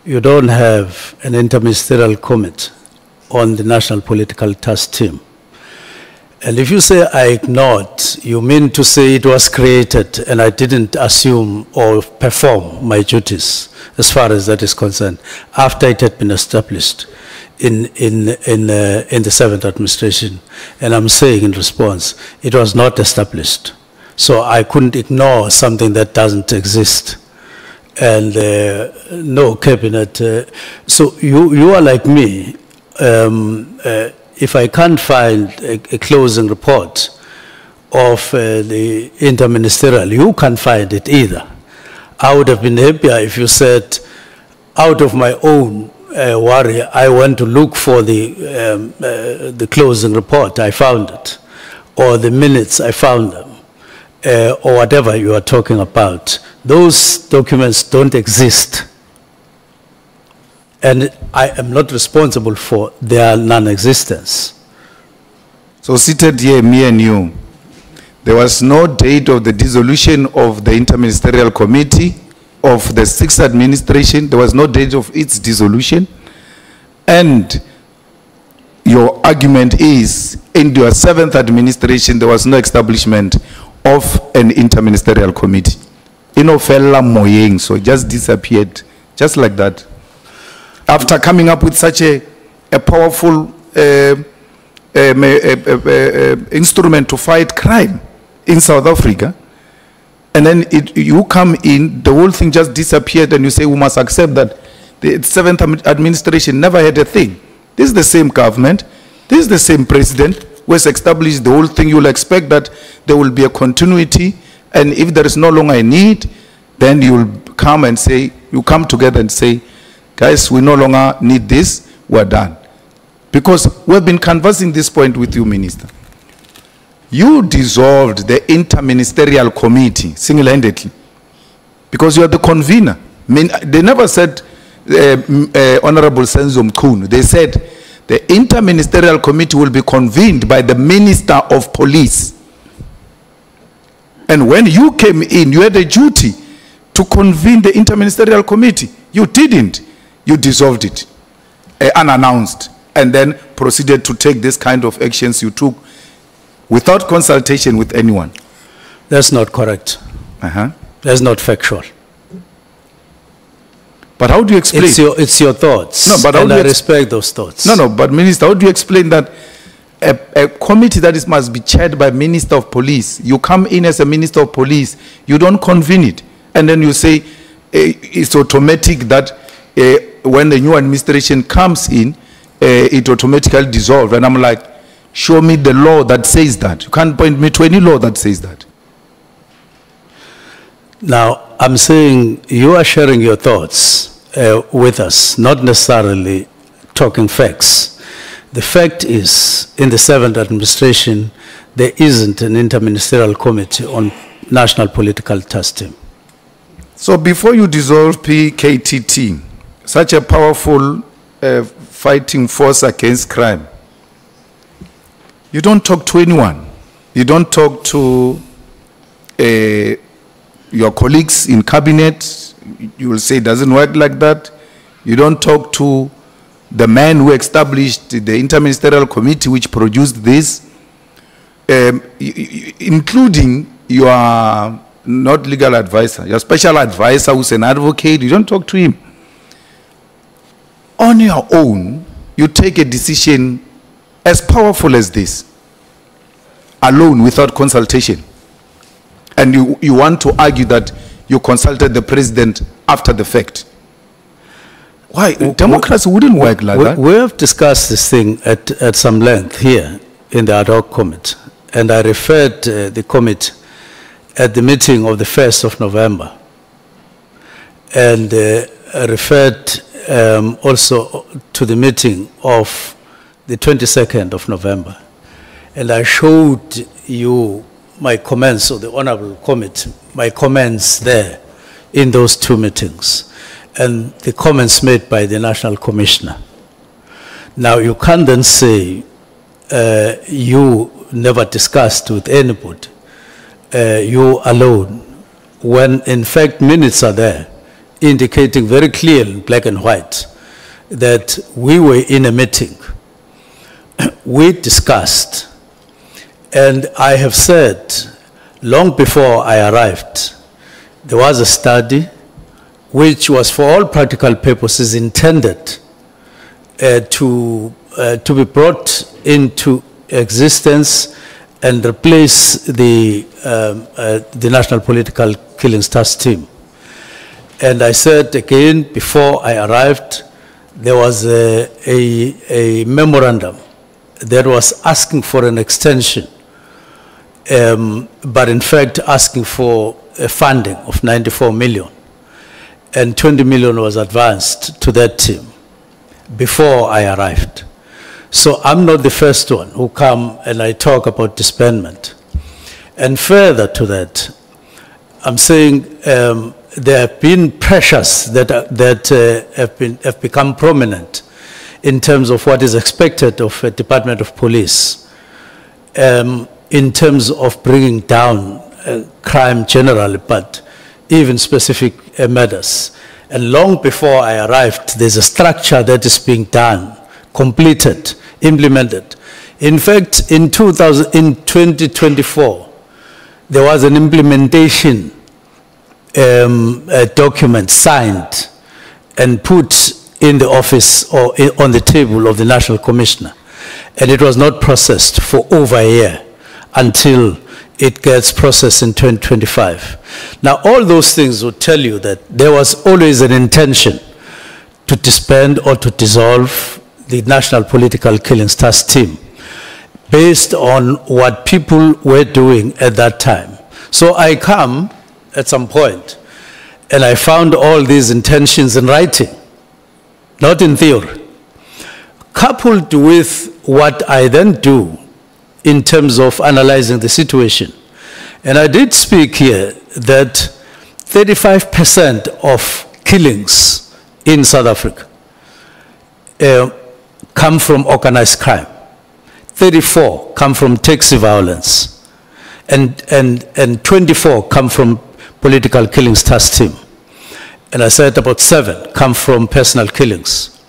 you don't have an interministerial committee on the national political task team. And if you say I ignored, you mean to say it was created and I didn't assume or perform my duties as far as that is concerned after it had been established in the 7th administration. And I'm saying in response, it was not established. So I couldn't ignore something that doesn't exist. And no cabinet. So you are like me. If I can't find a closing report of the interministerial, you can't find it either. I would have been happier if you said, out of my own worry, I went to look for the closing report, I found it, or the minutes, I found them, or whatever you are talking about. Those documents don't exist. And I am not responsible for their non-existence. So seated here, me and you, there was no date of the dissolution of the interministerial committee of the 6th administration. There was no date of its dissolution. And your argument is, in your 7th administration, there was no establishment of an interministerial committee. Inofella moyeng, so it just disappeared, just like that. After coming up with such a powerful instrument to fight crime in South Africa, and then you come in, the whole thing just disappeared, and you say we must accept that the 7th administration never had a thing. This is the same government, this is the same president who has established the whole thing. You will expect that there will be a continuity, and if there is no longer a need, then you will come and say, you come together and say, guys, we no longer need this, we're done. Because we've been canvassing this point with you, Minister. You dissolved the interministerial committee single-handedly because you are the convener. I mean, they never said Honorable Senzo Mchunu. They said the interministerial committee will be convened by the Minister of Police. And when you came in, you had a duty to convene the interministerial committee. You didn't. You dissolved it unannounced and then proceeded to take this kind of actions you took without consultation with anyone. That's not correct. That's not factual. But how do you explain? It's your thoughts. No, but and I respect those thoughts. No, but Minister, how do you explain that a committee that must be chaired by Minister of Police, you come in as a Minister of Police, you don't convene it, and then you say it's automatic that when the new administration comes in, it automatically dissolves. And I'm like, show me the law that says that. You can't point me to any law that says that. Now, I'm saying you are sharing your thoughts with us, not necessarily talking facts. The fact is, in the 7th administration, there isn't an interministerial committee on national political task team. So before you dissolve PKTT, such a powerful fighting force against crime, you don't talk to anyone. You don't talk to your colleagues in cabinet. You will say it doesn't work like that. You don't talk to the man who established the interministerial committee which produced this, including your not legal advisor, your special advisor who's an advocate. You don't talk to him. On your own, you take a decision as powerful as this, alone, without consultation. And you want to argue that you consulted the president after the fact. Why? Democracy wouldn't work like that. We have discussed this thing at some length here in the ad hoc committee, and I referred the committee at the meeting of the 1st of November, and I referred also to the meeting of the 22nd of November, and I showed you my comments of the Honorable Committee, my comments there in those two meetings, and the comments made by the National Commissioner. Now, you can't then say you never discussed with anybody, you alone, when in fact minutes are there indicating very clearly, black and white, that we were in a meeting, we discussed, and I have said, long before I arrived, there was a study which was for all practical purposes intended to be brought into existence and replace the National Political Killings Task Team. And I said again, before I arrived, there was a memorandum that was asking for an extension, but in fact asking for a funding of 94 million. And 20 million was advanced to that team before I arrived. So I'm not the first one who come and I talk about disbandment. And further to that, I'm saying there have been pressures that have become prominent in terms of what is expected of a Department of Police, in terms of bringing down crime generally, but even specific matters. And long before I arrived, there's a structure that is being done, completed, implemented. In fact, in 2024, there was an implementation document signed and put in the office or on the table of the National Commissioner. And it was not processed for over a year until it gets processed in 2025. Now, all those things would tell you that there was always an intention to disband or to dissolve the National Political Killings Task Team based on what people were doing at that time. So I come at some point and I found all these intentions in writing, not in theory. Coupled with what I then do in terms of analyzing the situation. And I did speak here that 35% of killings in South Africa come from organized crime. 34 come from taxi violence. And 24 come from political killings task team. And I said about 7 come from personal killings.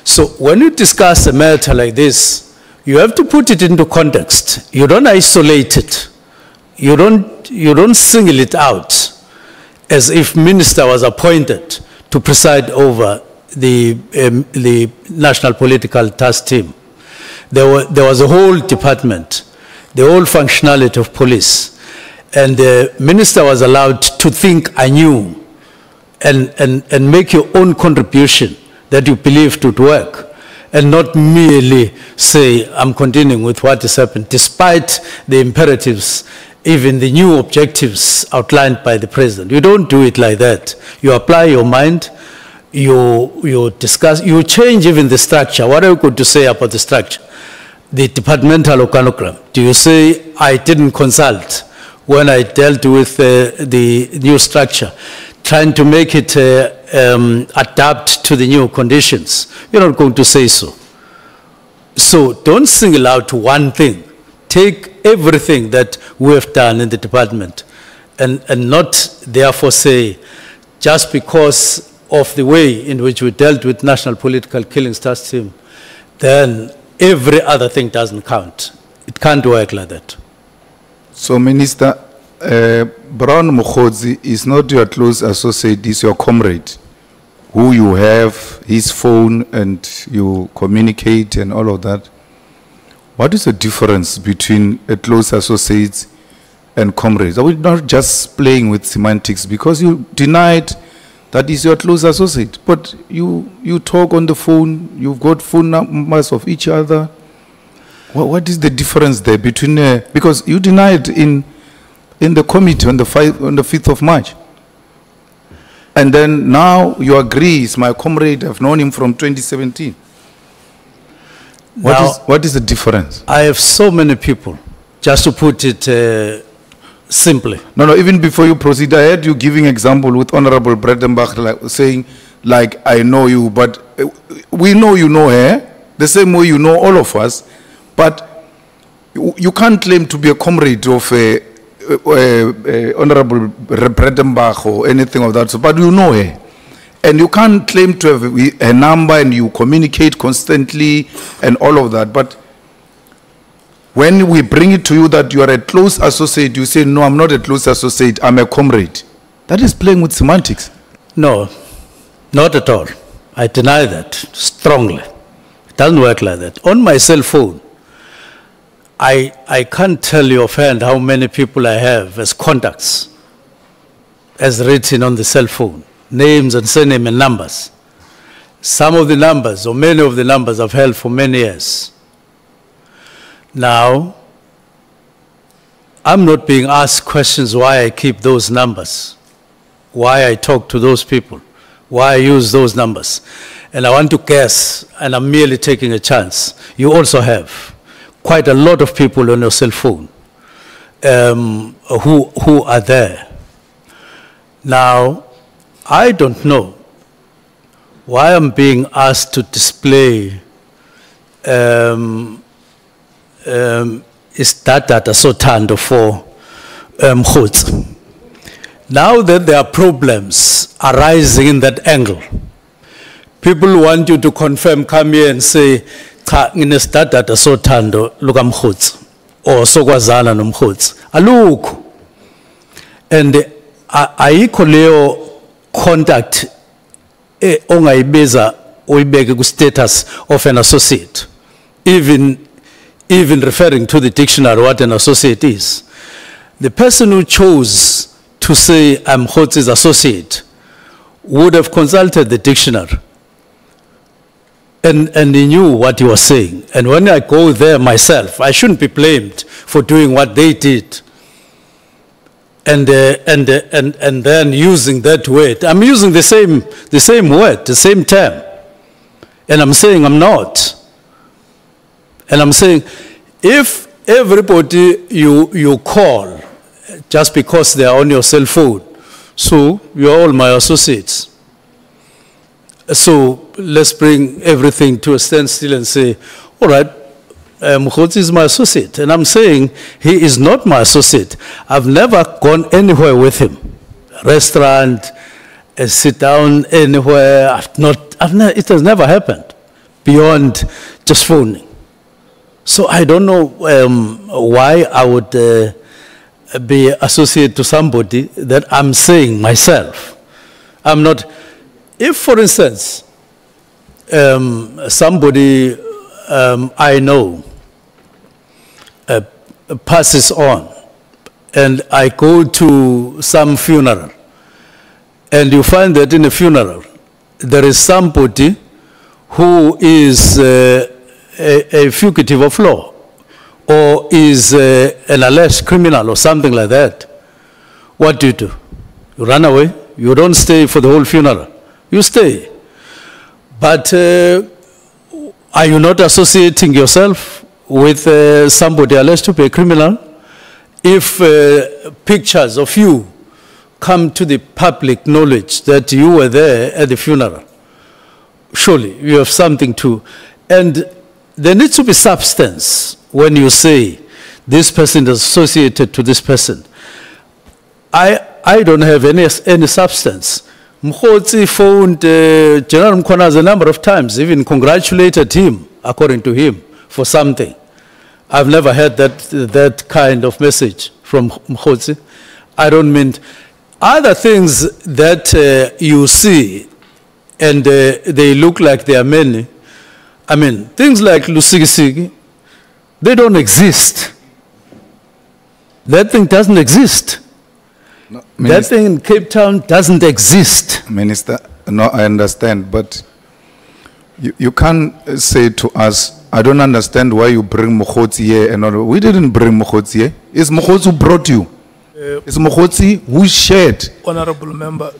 So when you discuss a matter like this, you have to put it into context. You don't isolate it. You don't single it out as if minister was appointed to preside over the national political task team. There was a whole department, the whole functionality of police, and the minister was allowed to think anew and make your own contribution that you believed would work, and not merely say, I'm continuing with what has happened, despite the imperatives, even the new objectives outlined by the president. You don't do it like that. You apply your mind, you discuss, you change even the structure. What are you going to say about the structure? The departmental organogram. Do you say, I didn't consult when I dealt with the new structure, trying to make it adapt to the new conditions? You're not going to say so. So don't single out one thing. Take everything that we have done in the department and not therefore say, just because of the way in which we dealt with National Political Killings Task Team, then every other thing doesn't count. It can't work like that. So, Minister, Brown Mokhodzi is not your close associate, he's your comrade, who you have his phone and you communicate and all of that. What is the difference between a close associate and comrades? Are we not just playing with semantics? Because you denied that is your close associate, but you talk on the phone, you've got phone numbers of each other. What is the difference there between, because you denied in the committee on the 5th of March. And then now you agree, he's my comrade, I've known him from 2017. What is the difference? I have so many people, just to put it simply. No, even before you proceed, I heard you giving example with Honorable Bredenbach, like, saying, like, I know you, but we know you know her, the same way you know all of us, but you can't claim to be a comrade of Honorable Bredenbach or anything of that sort, but you know her. And you can't claim to have a number and you communicate constantly and all of that. But when we bring it to you that you are a close associate, you say, no, I'm not a close associate, I'm a comrade. That is playing with semantics. No, not at all. I deny that strongly. It doesn't work like that. On my cell phone, I can't tell you offhand how many people I have as contacts, as written on the cell phone. Names and surname and numbers. Some of the numbers, or many of the numbers, I've held for many years. Now, I'm not being asked questions why I keep those numbers, why I talk to those people, why I use those numbers. And I want to guess, and I'm merely taking a chance. You also have quite a lot of people on your cell phone who are there. Now, I don't know why I'm being asked to display is data sothando for Mchunu. Now that there are problems arising in that angle, people want you to confirm, come here and say, cha nginesidata sothando luka Mchunu or sokwazana noMchunu. Alukho. And ayikho leyo contact ongayibeza uyibeke ku status of an associate, even referring to the dictionary what an associate is. The person who chose to say I'm Mchunu's associate would have consulted the dictionary and he knew what he was saying. And when I go there myself, I shouldn't be blamed for doing what they did. And then using that word. I'm using the same word, the same term. And I'm saying I'm not. And I'm saying, if everybody you call just because they are on your cell phone. So you're all my associates. So let's bring everything to a standstill and say, all right, Mkhotsi is my associate. And I'm saying he is not my associate. I've never gone anywhere with him. Restaurant, sit down anywhere. It has never happened beyond just phoning. So I don't know why I would be associated to somebody that I'm saying myself. I'm not. If, for instance, somebody I know passes on, and I go to some funeral, and you find that in a funeral there is somebody who is a fugitive of law, or is an alleged criminal or something like that, what do? You run away? You don't stay for the whole funeral. You stay. But are you not associating yourself with somebody alleged to be a criminal? If pictures of you come to the public knowledge that you were there at the funeral, surely you have something to. And there needs to be substance when you say this person is associated to this person. I don't have any substance. Mkhotsi phoned General Mchunu a number of times, even congratulated him, according to him, for something. I've never heard that kind of message from Mkhotsi. I don't mean other things that you see, and they look like they are many. I mean, things like Lusigisigi, they don't exist. That thing doesn't exist. No, that thing in Cape Town doesn't exist. Minister, no, I understand, but you can't say to us, I don't understand why you bring Mkhotsi here and all. We didn't bring Mkhotsi here. It's Mkhotsi who brought you. It's Mkhotsi who shared. Honorable member,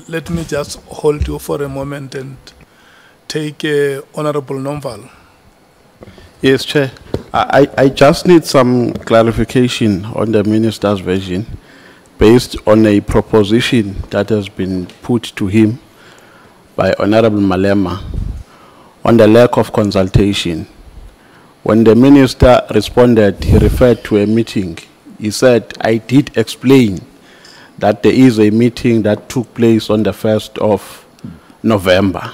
let me just hold you for a moment and take Honorable Nomval. Yes, Chair. I just need some clarification on the minister's version based on a proposition that has been put to him by Honorable Malema on the lack of consultation. When the minister responded, he referred to a meeting. He said, I did explain that there is a meeting that took place on the 1st of November.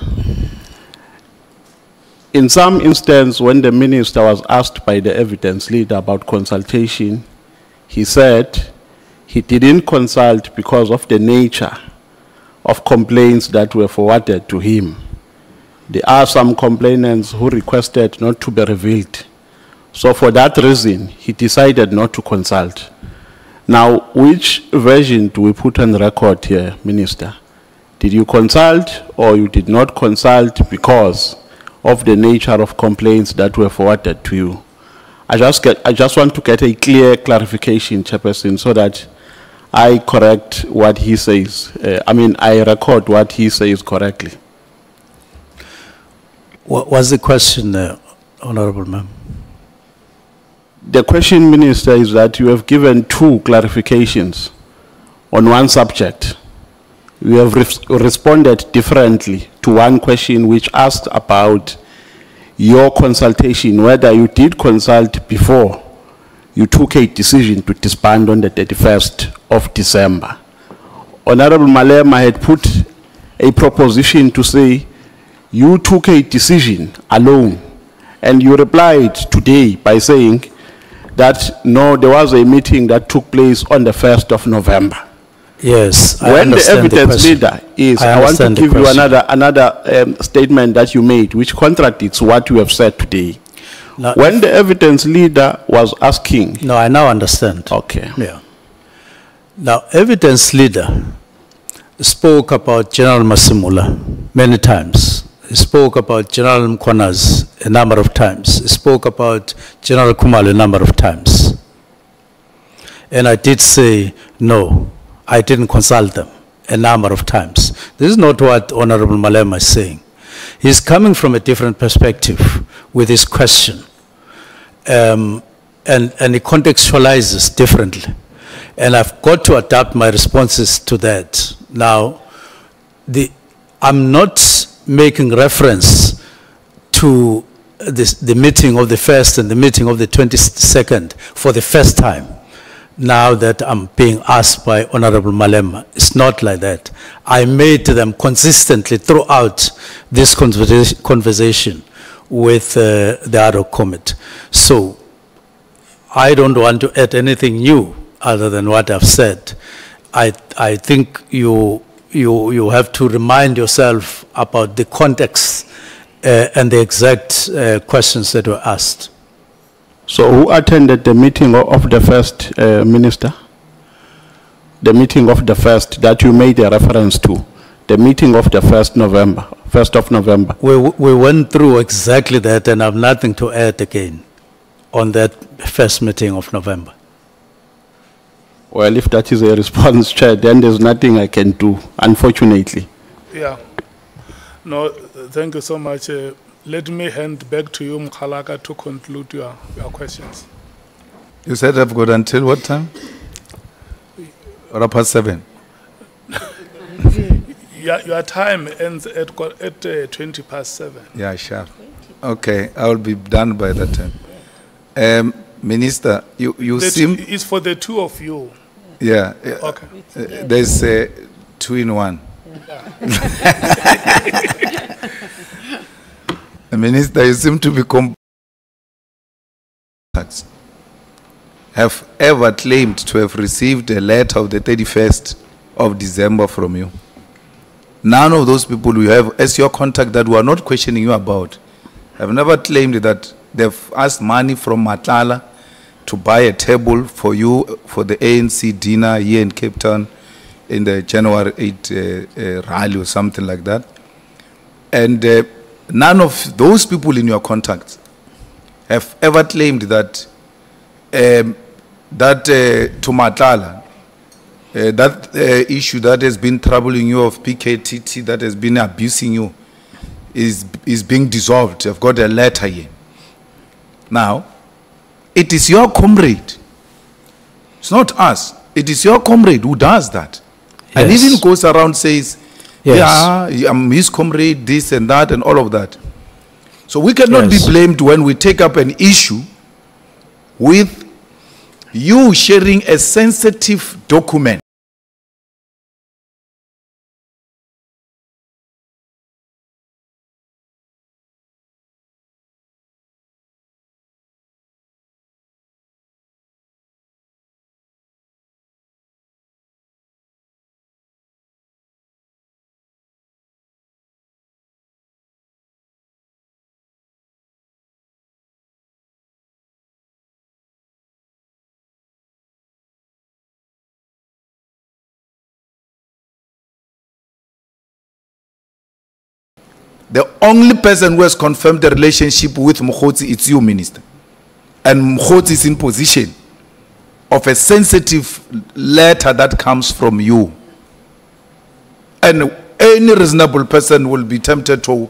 In some instance, when the minister was asked by the evidence leader about consultation, he said he didn't consult because of the nature of complaints that were forwarded to him. There are some complainants who requested not to be revealed. So for that reason, he decided not to consult. Now, which version do we put on record here, Minister? Did you consult or you did not consult because of the nature of complaints that were forwarded to you? I just want to get a clear clarification, Chairperson, so that I correct what he says. I record what he says correctly. What was the question, Honorable Ma'am? The question, Minister, is that you have given two clarifications on one subject. You have responded differently to one question which asked about your consultation, whether you did consult before you took a decision to disband on the 31st of December. Honorable Malema had put a proposition to say you took a decision alone, and you replied today by saying that no, there was a meeting that took place on the 1st of November. Yes, I when the understand evidence leader is, I want to give you another statement that you made, which contradicts what you have said today. Now, when the evidence leader was asking. No, I now understand. Okay. Yeah. Now, evidence leader spoke about General Masimula many times. He spoke about General Mchunu a number of times. He spoke about General Khumalo a number of times. And I did say, no, I didn't consult them a number of times. This is not what Honorable Malema is saying. He's coming from a different perspective with his question. And and it contextualizes differently. And I've got to adapt my responses to that. Now, I'm not making reference to the meeting of the 1st and the meeting of the 22nd for the first time, now that I'm being asked by Honorable Malema. It's not like that. I made them consistently throughout this conversation with the ad hoc committee. So I don't want to add anything new other than what I've said. I think you have to remind yourself about the context and the exact questions that were asked. So who attended the meeting of the first minister? The meeting of the first that you made a reference to. The meeting of the 1st of November. We went through exactly that, and I have nothing to add again on that first meeting of November. Well, if that is a response, Chair, then there's nothing I can do, unfortunately. Yeah. No, thank you so much. Let me hand back to you, Mkhalaka, to conclude your questions. You said I've got until what time? Or past 7? Your time ends at 20 past 7. Yeah, sure. Okay, I will be done by that time. Minister, you seem... It's for the two of you. Yeah. Okay. There's 2 in 1. Minister, you seem to be have ever claimed to have received a letter of the 31st of December from you. None of those people you have as your contact that we are not questioning you about have never claimed that they've asked money from Matlala to buy a table for you for the ANC dinner here in Cape Town in the January 8 rally or something like that. And none of those people in your contacts have ever claimed that to Matlala, that issue that has been troubling you of PKTT, that has been abusing you, is being dissolved. I've got a letter here. Now, it is your comrade. It's not us. It is your comrade who does that. Yes. And even goes around says, yes, yeah, I'm his comrade, this and that and all of that. So we cannot be blamed when we take up an issue with you sharing a sensitive document. The only person who has confirmed the relationship with Mkhotsi, it's you, Minister. And Mkhotsi is in position of a sensitive letter that comes from you. And any reasonable person will be tempted to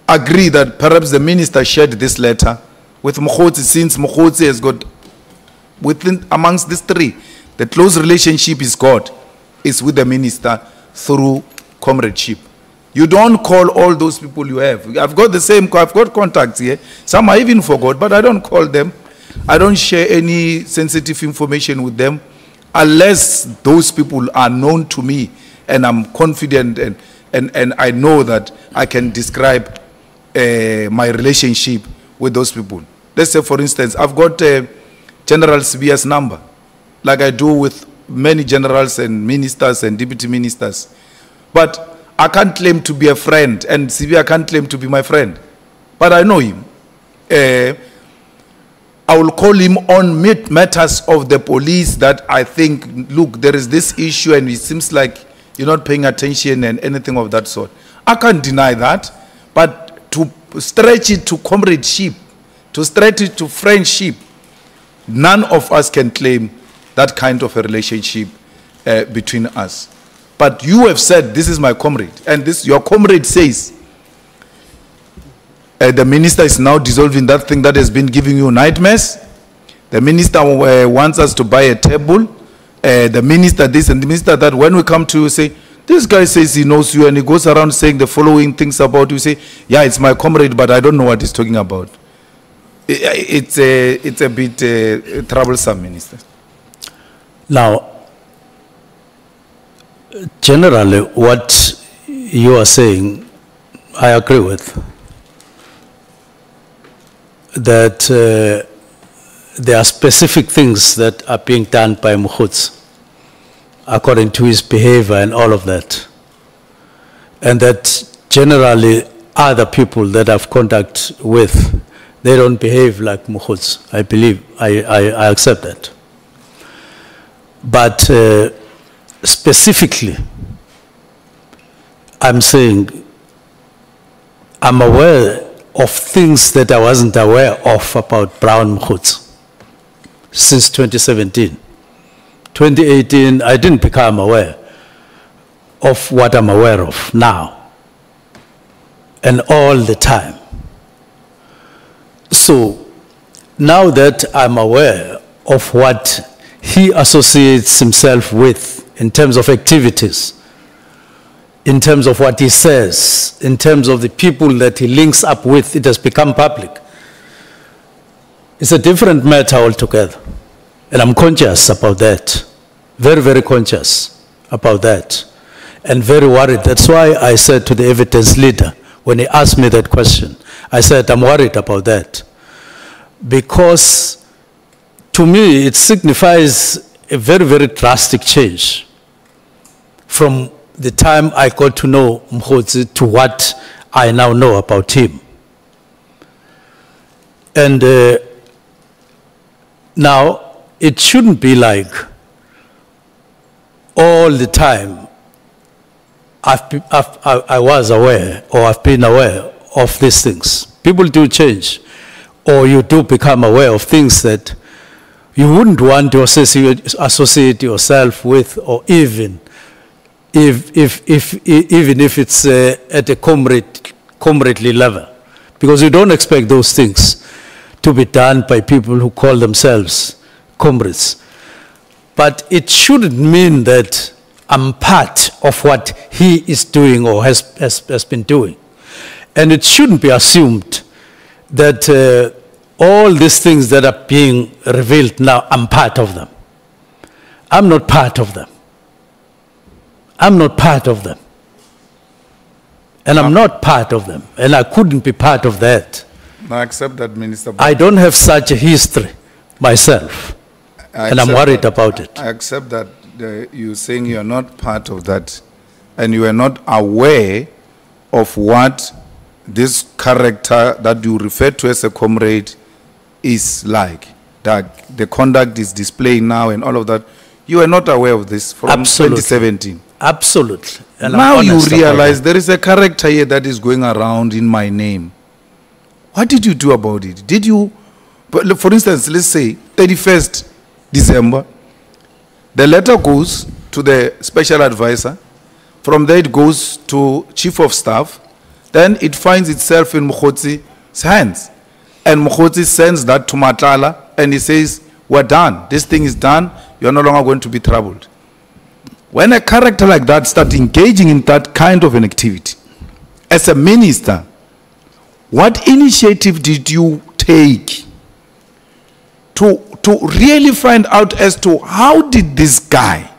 agree that perhaps the minister shared this letter with Mkhotsi, since Mkhotsi has got, amongst these three, the close relationship is is with the minister through comradeship. You don't call all those people you have. I've got I've got contacts here. Some I even forgot, but I don't call them. I don't share any sensitive information with them unless those people are known to me and I'm confident and I know that I can describe my relationship with those people. Let's say, for instance, I've got General Sibia's number, like I do with many generals and ministers and deputy ministers. But I can't claim to be a friend, and Sibia can't claim to be my friend. But I know him. I will call him on matters of the police that I think, look, there is this issue and it seems like you're not paying attention and anything of that sort. I can't deny that. But to stretch it to comradeship, to stretch it to friendship, none of us can claim that kind of a relationship between us. But you have said, this is my comrade. And this, your comrade says, the minister is now dissolving that thing that has been giving you nightmares. The minister wants us to buy a table. The minister this and the minister that. When we come to you, say, this guy says he knows you, and he goes around saying the following things about you. Say, yeah, it's my comrade, but I don't know what he's talking about. It's a bit troublesome, Minister. Now, generally, what you are saying, I agree with. That there are specific things that are being done by Mchunu according to his behavior and all of that. And that generally other people that I've contact with, they don't behave like Mchunu. I believe, I accept that. But specifically, I'm saying I'm aware of things that I wasn't aware of about Brown Mchunu since 2017. 2018, I didn't become aware of what I'm aware of now and all the time. So now that I'm aware of what he associates himself with in terms of activities, in terms of what he says, in terms of the people that he links up with, it has become public. It's a different matter altogether. And I'm conscious about that. Very, very conscious about that. And very worried. That's why I said to the evidence leader, when he asked me that question, I said, I'm worried about that. Because to me, it signifies a very, very drastic change from the time I got to know Mchunu to what I now know about him. And now, it shouldn't be like all the time I was aware or I've been aware of these things. People do change, or you do become aware of things that you wouldn't want to associate yourself with, or even if it's at a comradely level, because you don't expect those things to be done by people who call themselves comrades. But it shouldn't mean that I'm part of what he is doing or has been doing. And it shouldn't be assumed that all these things that are being revealed now, I'm part of them. I'm not part of them. I'm not part of them. And I'm not part of them. And I couldn't be part of that. I accept that, Minister. I don't have such a history myself. And I'm worried about it. I accept that you're saying you're not part of that, and you are not aware of what this character that you refer to as a comrade is like, that the conduct is displaying now and all of that. You are not aware of this from 2017. Absolutely. And now you realize there is a character here that is going around in my name. What did you do about it? Did you, for instance, let's say 31st December, the letter goes to the special advisor. From there it goes to chief of staff. Then it finds itself in Mchunu's hands. And Mchunu sends that to Matlala and he says, we're done. This thing is done. You're no longer going to be troubled. When a character like that starts engaging in that kind of an activity, as a minister, what initiative did you take to really find out as to how did this guy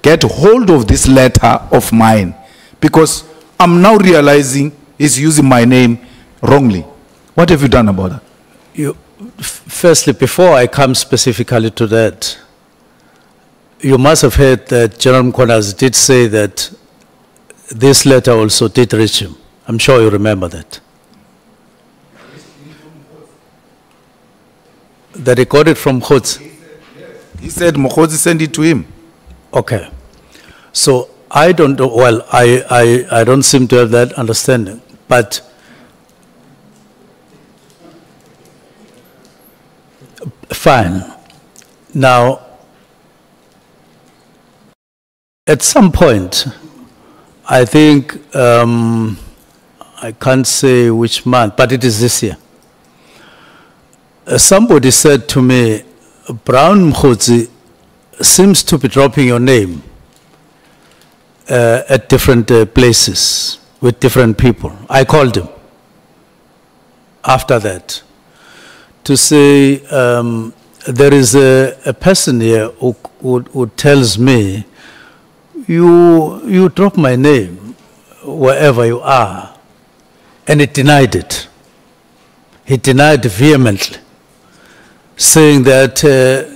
get hold of this letter of mine? Because I'm now realizing he's using my name wrongly. What have you done about that? Firstly, before I come specifically to that, you must have heard that General Mchunu did say that this letter also did reach him. I'm sure you remember that. That he got it from Mchunu. He said Mchunu sent it to him. Okay. So I don't know, well, I don't seem to have that understanding. But fine. Now, at some point, I think, I can't say which month, but it is this year, somebody said to me, Brown Mkhotsi seems to be dropping your name at different places with different people. I called him after that to say, there is a person here who tells me, you drop my name wherever you are. And he denied it. He denied vehemently, saying that,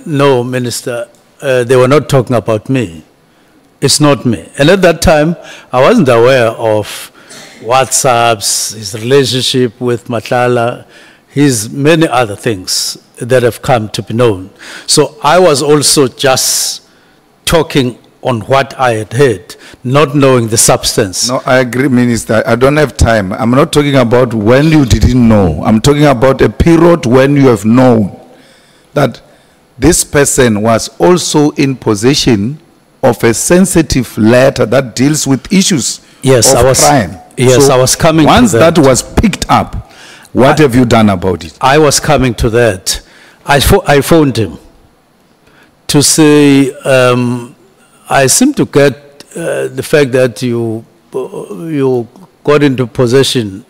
no, Minister, they were not talking about me. It's not me. And at that time, I wasn't aware of WhatsApps, his relationship with Matlala, his many other things that have come to be known. So I was also just talking on what I had heard, not knowing the substance. No, I agree, Minister. I don't have time. I'm not talking about when you didn't know. I'm talking about a period when you have known that this person was also in possession of a sensitive letter that deals with issues of crime. Yes, so I was coming to that. Once that was picked up, what have you done about it? I was coming to that. I phoned him to say, I seem to get the fact that you got into possession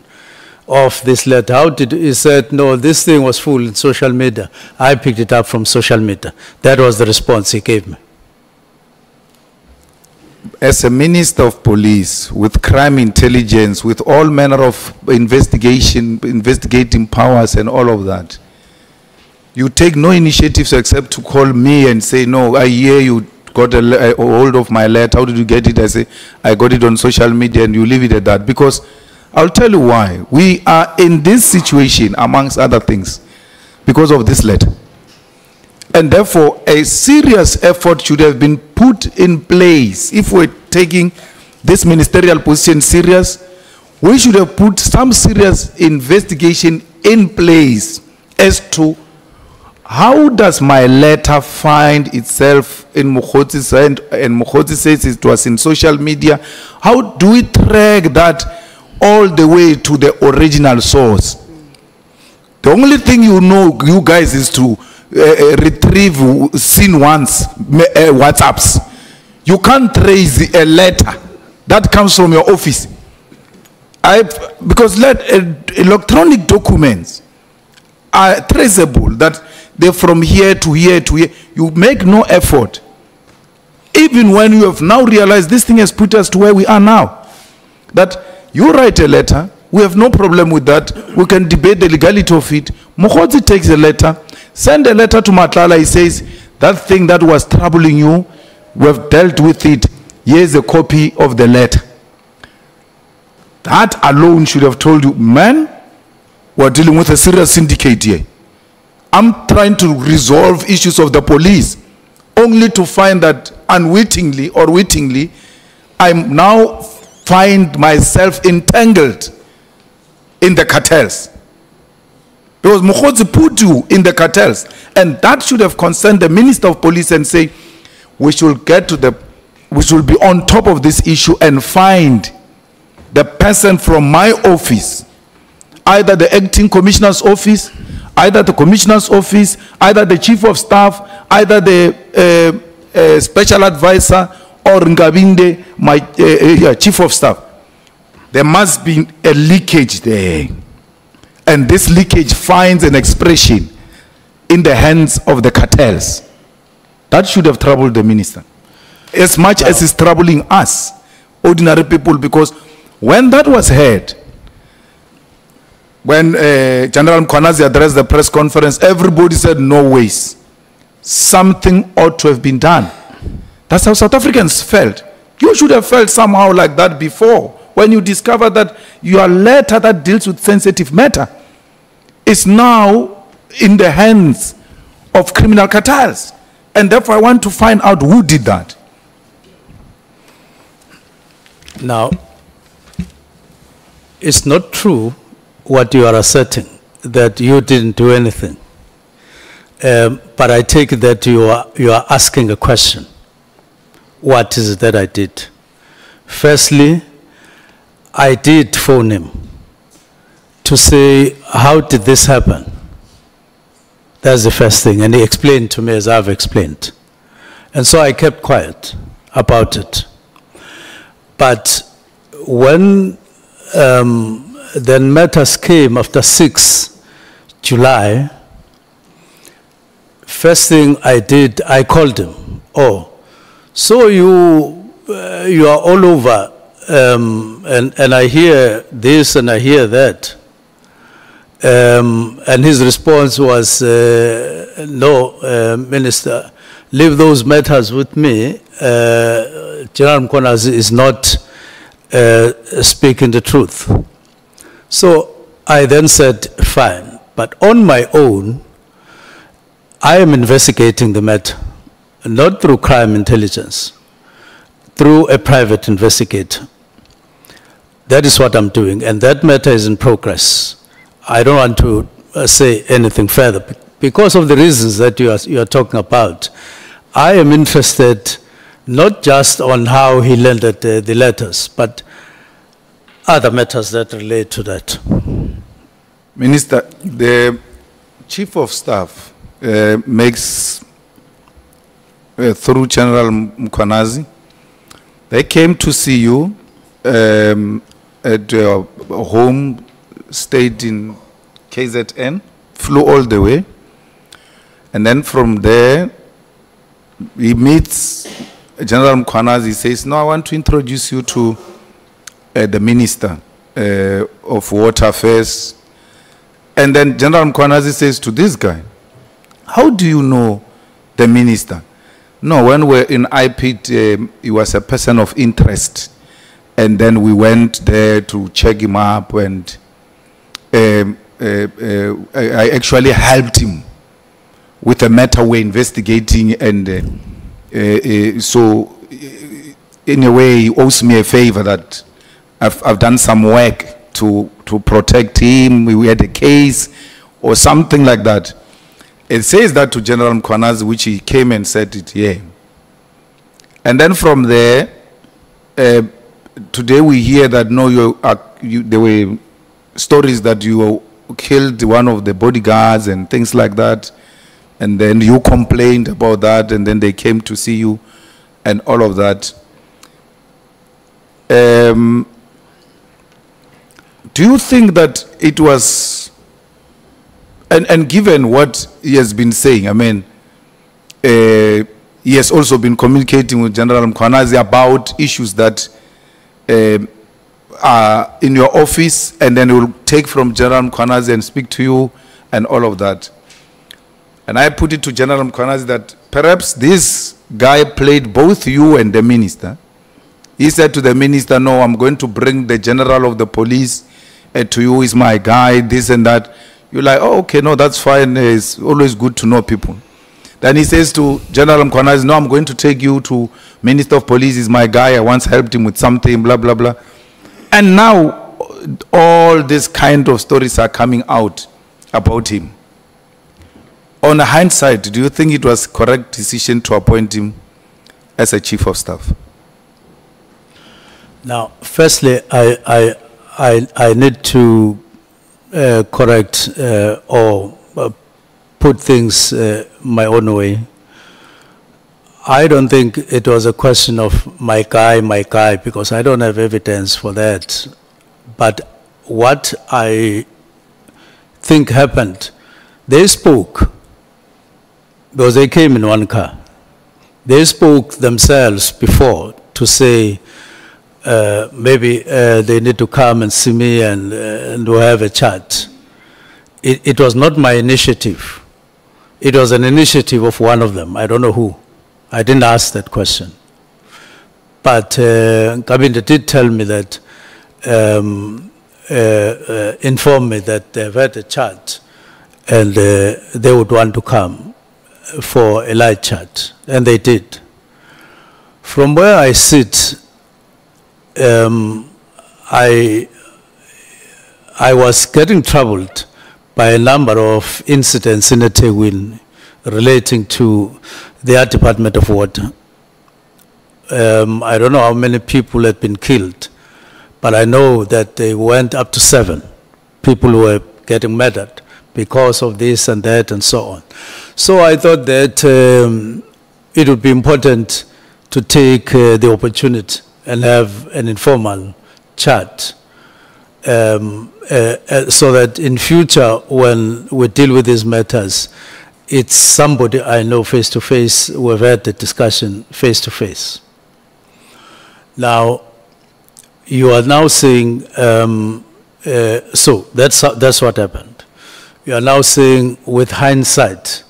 of this letter. How did he said, no, this thing was full in social media. I picked it up from social media. That was the response he gave me. As a Minister of Police, with crime intelligence, with all manner of investigating powers and all of that, you take no initiatives except to call me and say, no, I hear you got a hold of my letter. How did you get it? I say, I got it on social media, and you leave it at that. Because I'll tell you why. We are in this situation, amongst other things, because of this letter. And therefore, a serious effort should have been put in place. If we're taking this ministerial position serious, we should have put some serious investigation in place as to how does my letter find itself in Mkhotsi's hand, and Mkhotsi says it was in social media. How do we track that all the way to the original source? The only thing you know, you guys, is to retrieve seen once WhatsApps. You can't trace a letter that comes from your office. Because electronic documents are traceable, that they're from here to here to here. You make no effort. Even when you have now realized this thing has put us to where we are now. That you write a letter, we have no problem with that. We can debate the legality of it. Mkhotsi takes a letter, send a letter to Matlala. He says, that thing that was troubling you, we have dealt with it. Here's a copy of the letter. That alone should have told you, man, we're dealing with a serious syndicate here. I'm trying to resolve issues of the police, only to find that unwittingly or wittingly, I now find myself entangled in the cartels. Because Mkhotsi put you in the cartels, and that should have concerned the Minister of Police and say, we should be on top of this issue and find the person from my office, either the acting commissioner's office, either the commissioner's office, either the chief of staff, either the special advisor, or Ngabinde, my chief of staff. There must be a leakage there. And this leakage finds an expression in the hands of the cartels. That should have troubled the minister, as much as it's troubling us, ordinary people, because when that was heard, when General Mkhwanazi addressed the press conference, everybody said, no ways. Something ought to have been done. That's how South Africans felt. You should have felt somehow like that before, when you discover that your letter that deals with sensitive matter is now in the hands of criminal cartels. And therefore I want to find out who did that. Now, it's not true what you are asserting, that you didn't do anything. But I take it that you are asking a question. What is it that I did? Firstly, I did phone him to say, how did this happen? That's the first thing. And he explained to me as I've explained. And so I kept quiet about it. But when then matters came after 6 July, first thing I did, I called him. Oh, so you are all over, and I hear this and I hear that. And his response was, no, Minister, leave those matters with me. General Mchunu is not speaking the truth. So I then said, fine, but on my own, I am investigating the matter, not through crime intelligence, through a private investigator. That is what I'm doing, and that matter is in progress. I don't want to say anything further because of the reasons that you are talking about. I am interested not just on how he landed the letters, but other matters that relate to that. Minister, the Chief of Staff makes, through General Mchunu, they came to see you at your home, stayed in KZN, flew all the way, and then from there, he meets General Mchunu. He says, no, I want to introduce you to the Minister of Water Affairs. And then General Mchunu says to this guy, how do you know the Minister? No, when we were in IPIT, he was a person of interest. And then we went there to check him up, and I actually helped him with a matter we're investigating, and so in a way he owes me a favor that I've done some work to protect him. We had a case or something like that. It says that to General Mchunu, which he came and said it here. And then from there, today we hear that no, there were stories that you killed one of the bodyguards and things like that. And then you complained about that, and then they came to see you and all of that. Do you think that it was, and given what he has been saying, I mean, he has also been communicating with General Mchunu about issues that are in your office, and then he will take from General Mchunu and speak to you and all of that. And I put it to General Mchunu that perhaps this guy played both you and the minister. He said to the minister, no, I'm going to bring the general of the police to you, is my guy, this and that. You're like, oh, okay, no, that's fine. It's always good to know people. Then he says to General Mchunu, no, I'm going to take you to Minister of Police, is my guy. I once helped him with something, blah, blah, blah. And now all these kind of stories are coming out about him. On hindsight, do you think it was a correct decision to appoint him as a Chief of Staff? Now, firstly, I need to correct or put things my own way. I don't think it was a question of my guy, because I don't have evidence for that. But what I think happened, they spoke, because they came in one car. They spoke themselves before to say maybe they need to come and see me and we'll have a chat. It was not my initiative. It was an initiative of one of them. I don't know who. I didn't ask that question. But Kabinda did tell me that, inform me that they've had a chat and they would want to come for a light chat, and they did. From where I sit, I was getting troubled by a number of incidents in eThekwini relating to their Department of Water. I don't know how many people had been killed, but I know that they went up to 7 people who were getting murdered because of this and that and so on. So I thought that it would be important to take the opportunity and have an informal chat so that in future when we deal with these matters, it's somebody I know face to face, we've had the discussion face to face. Now, you are now saying, so that's what happened. You are now saying, with hindsight,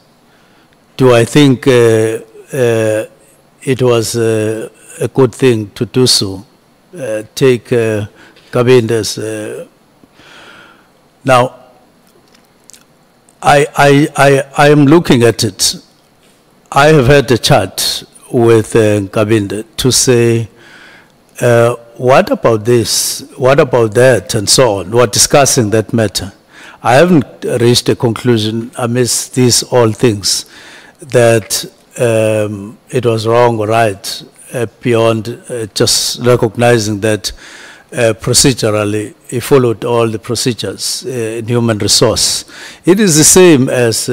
do I think it was a good thing to do so? Take Kabinda's. Now, I am looking at it. I have had a chat with Kabinda to say, what about this? What about that? And so on. We're discussing that matter. I haven't reached a conclusion amidst these all things that it was wrong or right beyond just recognizing that procedurally he followed all the procedures in human resource. It is the same as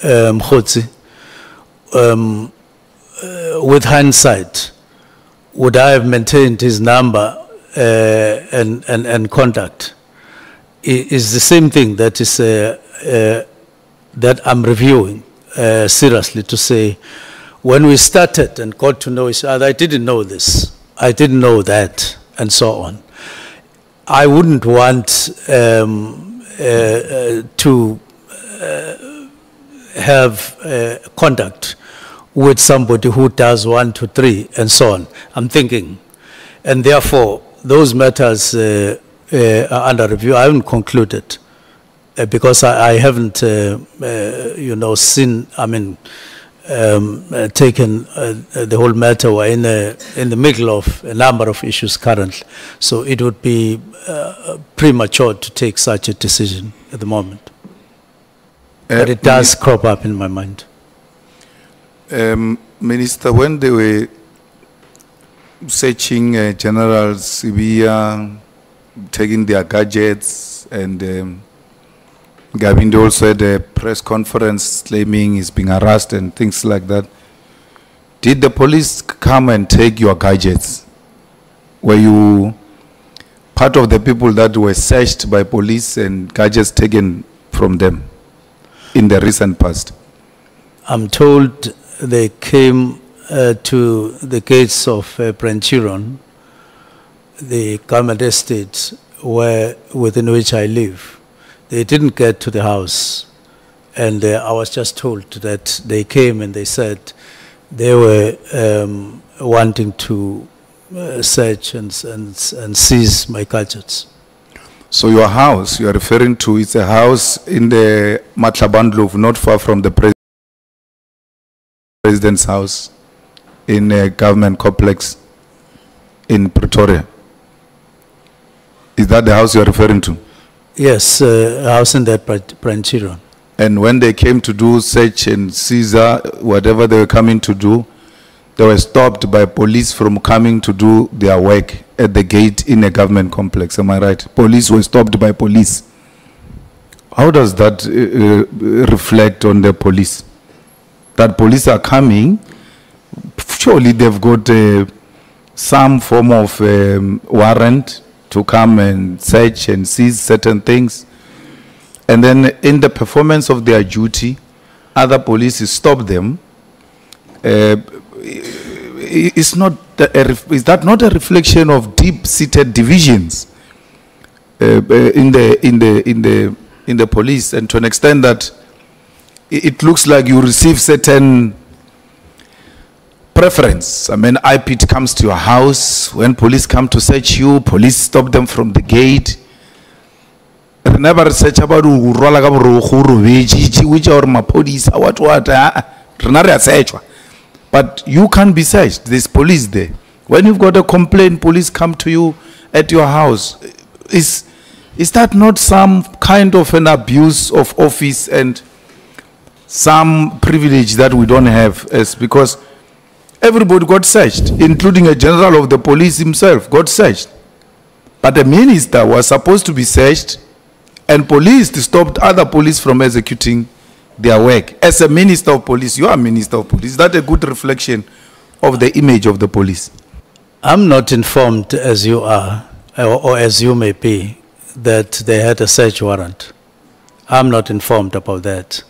Mkhotsi. With hindsight, would I have maintained his number and contact? It is the same thing that is that I'm reviewing seriously to say, when we started and got to know each other, I didn't know this, I didn't know that, and so on. I wouldn't want to have contact with somebody who does 1, 2, 3, and so on. I'm thinking, and therefore those matters are under review. I haven't concluded because I haven't, you know, seen. I mean, taken the whole matter. We're in the middle of a number of issues currently, so it would be premature to take such a decision at the moment. But it does crop up in my mind. Minister, when they were searching General Sibia, taking their gadgets, and Gavin also had a press conference claiming he's being harassed and things like that, did the police come and take your gadgets? Were you part of the people that were searched by police and gadgets taken from them in the recent past? I'm told they came to the gates of Branchiron, the government estate within which I live. They didn't get to the house, and I was just told that they came and they said they were wanting to search and seize my gadgets. So your house you are referring to, it's a house in the Matlala, not far from the President's house in a government complex in Pretoria. Is that the house you are referring to? Yes, a house in that Branchiron. And when they came to do search and seize, whatever they were coming to do, they were stopped by police from coming to do their work at the gate in a government complex. Am I right? Police were stopped by police. How does that reflect on the police? That police are coming, surely they've got some form of warrant to come and search and seize certain things. And then in the performance of their duty, other police stop them. Is that not a reflection of deep-seated divisions in the police, and to an extent that it looks like you receive certain preference? I mean, IPT comes to your house. When police come to search you, police stop them from the gate. Never search about which are my police, what, but you can't be searched. There's police there. When you've got a complaint, police come to you at your house. Is that not some kind of an abuse of office and some privilege that we don't have? Because everybody got searched, including a general of the police himself got searched. But the minister was supposed to be searched And police stopped other police from executing their work. As a minister of police, you are a minister of police. Is that a good reflection of the image of the police? I'm not informed as you are, or as you may be, that they had a search warrant. I'm not informed about that.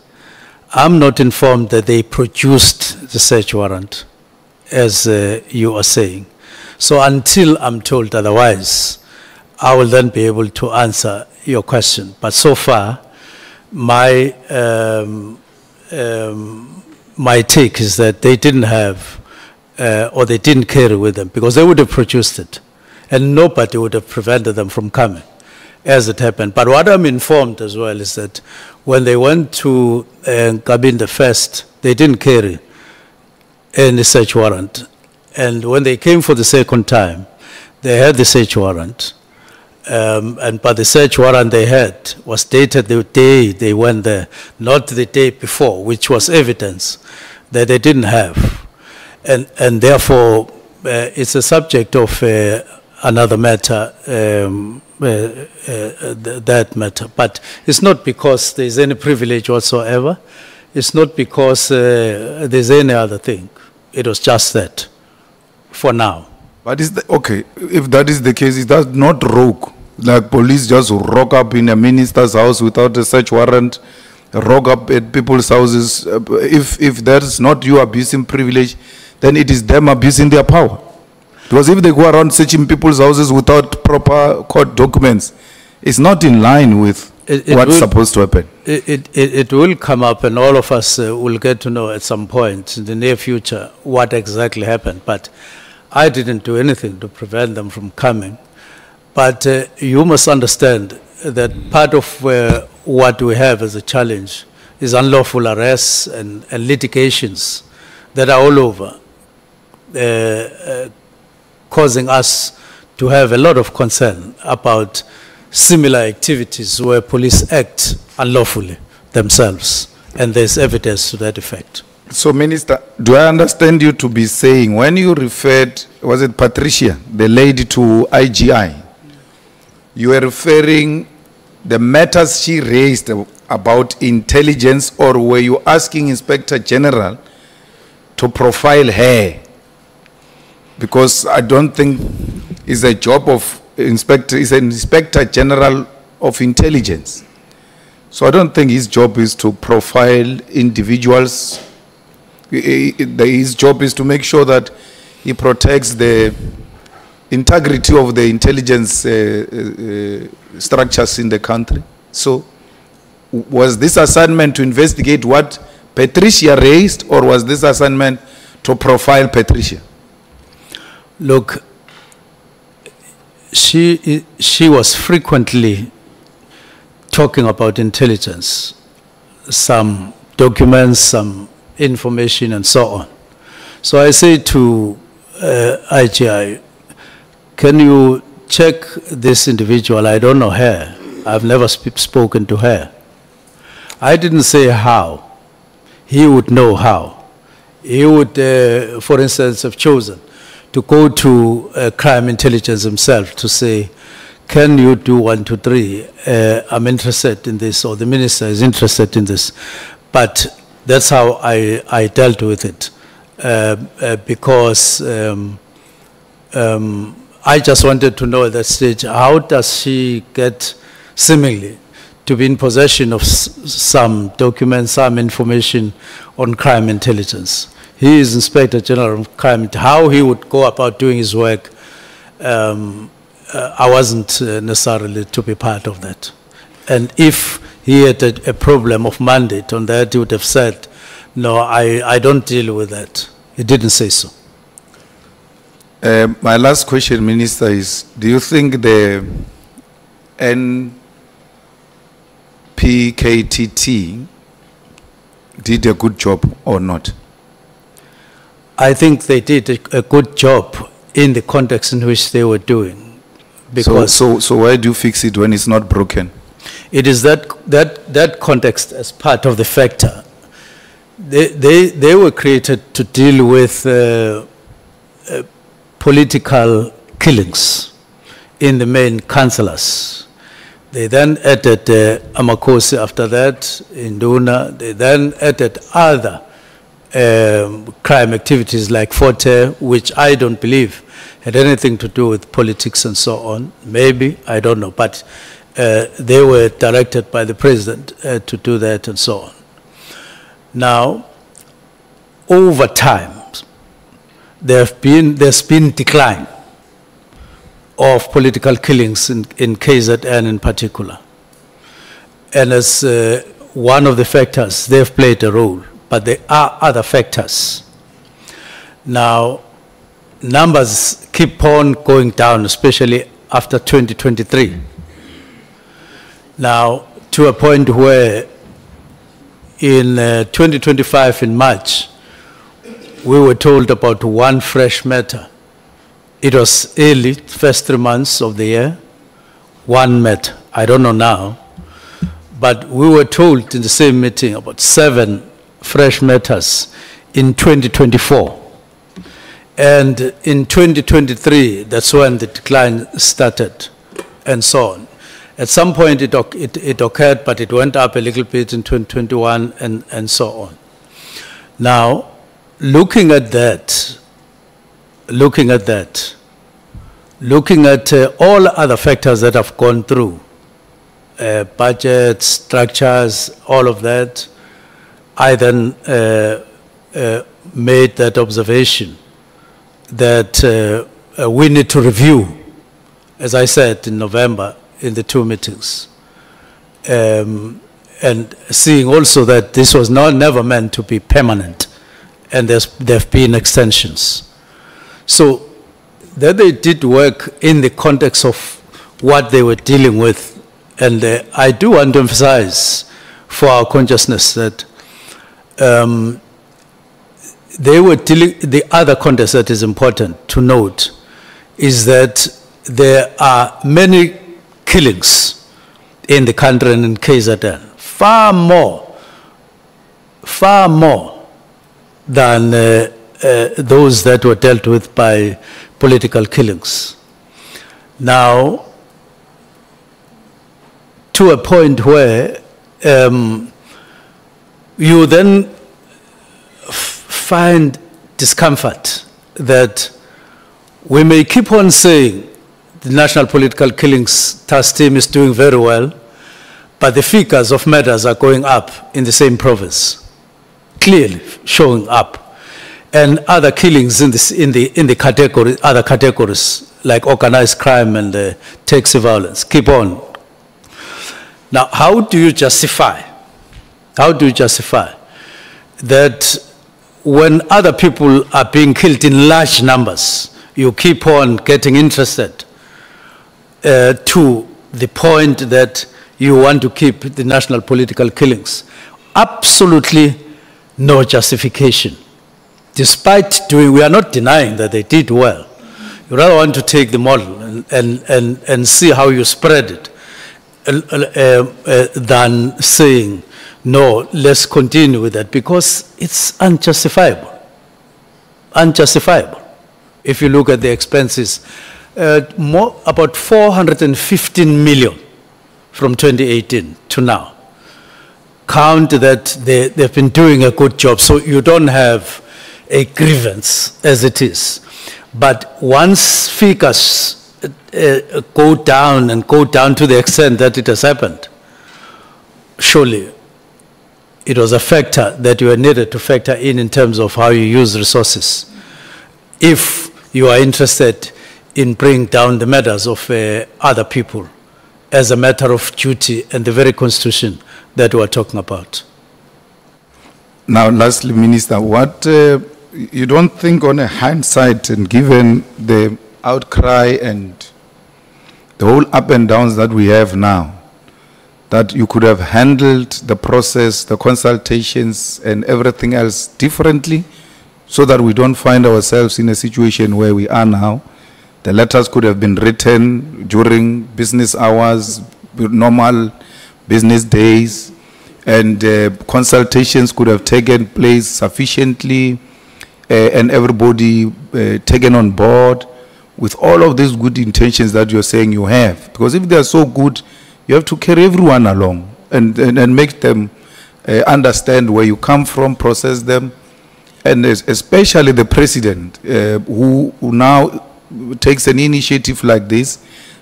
I'm not informed that they produced the search warrant, as you are saying. So until I'm told otherwise, I will then be able to answer your question. But so far, my my take is that they didn't have, or they didn't carry with them, because they would have produced it, and nobody would have prevented them from coming, as it happened. But what I'm informed as well is that when they went to Kabinda first, they didn't carry any search warrant. And when they came for the second time, they had the search warrant. But the search warrant they had was dated the day they went there, not the day before, which was evidence that they didn't have. And therefore, it's a subject of another matter, that matter. But it's not because there's any privilege whatsoever. It's not because there's any other thing. It was just that, for now. But okay, if that is the case, it does not rogue. Like police just rock up in a minister's house without a search warrant, rock up at people's houses. If that is not you abusing privilege, then it is them abusing their power. Because if they go around searching people's houses without proper court documents, it's not in line with what's supposed to happen. It will come up, and all of us will get to know at some point in the near future what exactly happened. But I didn't do anything to prevent them from coming. But you must understand that part of what we have as a challenge is unlawful arrests and litigations that are all over, causing us to have a lot of concern about similar activities where police act unlawfully themselves, and there's evidence to that effect. So, Minister, do I understand you to be saying, when you referred, was it Patricia, the lady, to IGI, you were referring the matters she raised about intelligence, or were you asking Inspector General to profile her? Because I don't think it's a job of Inspector, it's an Inspector General of Intelligence. So I don't think his job is to profile individuals. His job is to make sure that he protects the integrity of the intelligence structures in the country. So was this assignment to investigate what Patricia raised, or was this assignment to profile Patricia? Look, she was frequently talking about intelligence, some documents, some information, and so on. So I say to IGI, can you check this individual? I don't know her. I've never spoken to her. I didn't say how. He would know how. He would, for instance, have chosen to go to crime intelligence himself to say, can you do 1, 2, 3? I'm interested in this, or the minister is interested in this. But that's how I dealt with it, because I just wanted to know at that stage, how does she get seemingly to be in possession of some documents, some information on crime intelligence? He is Inspector General of Crime. How he would go about doing his work, I wasn't necessarily to be part of that. And if he had a problem of mandate on that, he would have said, no, I don't deal with that. He didn't say so. My last question, Minister, is, do you think the PKTT did a good job or not? I think they did a good job in the context in which they were doing. Because so why do you fix it when it's not broken? It is that context as part of the factor. They were created to deal with political killings in the main councillors. They then added Amakosi after that, Induna. They then added other crime activities like Forte, which I don't believe had anything to do with politics and so on. Maybe, I don't know, but they were directed by the president to do that and so on. Now, over time, there's been decline of political killings in KZN in particular. And as one of the factors, they've played a role, but there are other factors. Now, numbers keep on going down, especially after 2023. Now, to a point where in 2025 in March, we were told about one fresh matter. It was early, first 3 months of the year, one matter. I don't know now. But we were told in the same meeting about 7 fresh matters in 2024. And in 2023, that's when the decline started, and so on. At some point it occurred, but it went up a little bit in 2021, and so on. Now, looking at all other factors that have gone through, budget, structures, all of that, I then made that observation that we need to review, as I said in November in the 2 meetings, and seeing also that this was never meant to be permanent, and there have been extensions. So that they did work in the context of what they were dealing with. And I do want to emphasize for our consciousness that they were dealing, the other context that is important to note is that there are many killings in the country and in KZN, far more than those that were dealt with by political killings. Now, to a point where you then find discomfort that we may keep on saying the National Political Killings Task Team is doing very well, but the figures of murders are going up in the same province, clearly showing up. And other killings in the category, other categories like organized crime and taxi violence keep on. Now, how do you justify that when other people are being killed in large numbers, you keep on getting interested to the point that you want to keep the national political killings? Absolutely no justification. Despite doing, we are not denying that they did well. You rather want to take the model and see how you spread it than saying, no, let's continue with that, because it's unjustifiable. Unjustifiable. If you look at the expenses, about 415 million from 2018 to now. Count that they've been doing a good job, so you don't have a grievance as it is. But once figures go down to the extent that it has happened, surely it was a factor that you needed to factor in terms of how you use resources. If you are interested in bringing down the murders of other people as a matter of duty and the very constitution that we are talking about. Now, lastly, Minister, what you don't think on a hindsight, and given the outcry and the whole up and downs that we have now, that you could have handled the process, the consultations, and everything else differently, so that we don't find ourselves in a situation where we are now? The letters could have been written during business hours, normal business days, and consultations could have taken place sufficiently, and everybody taken on board with all of these good intentions that you're saying you have. Because if they are so good, You have to carry everyone along and make them understand where you come from, process them, and especially the president who now takes an initiative like this,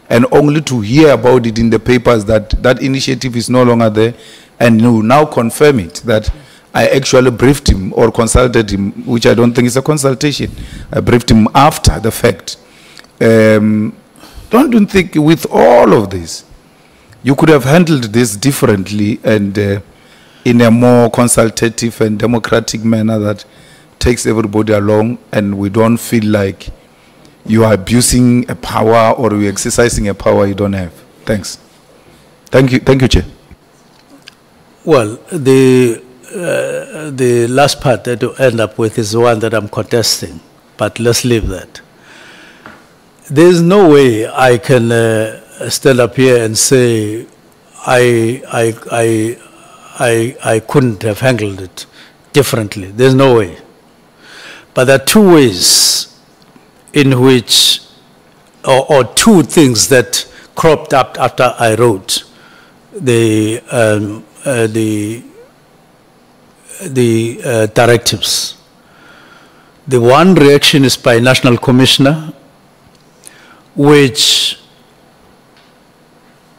and only to hear about it in the papers that that initiative is no longer there, and you now confirm it, that I actually briefed him or consulted him, which I don't think is a consultation. I briefed him after the fact. Don't you think with all of this, you could have handled this differently and in a more consultative and democratic manner that takes everybody along, and we don't feel like you are abusing a power or you're exercising a power you don't have? Thanks. Thank you, Chair. Well, the last part that you end up with is the one that I'm contesting, but let's leave that. There's no way I can stand up here and say I couldn't have handled it differently. There's no way. But there are two ways in which, or two things that cropped up after I wrote the directives. The one reaction is by National Commissioner, which,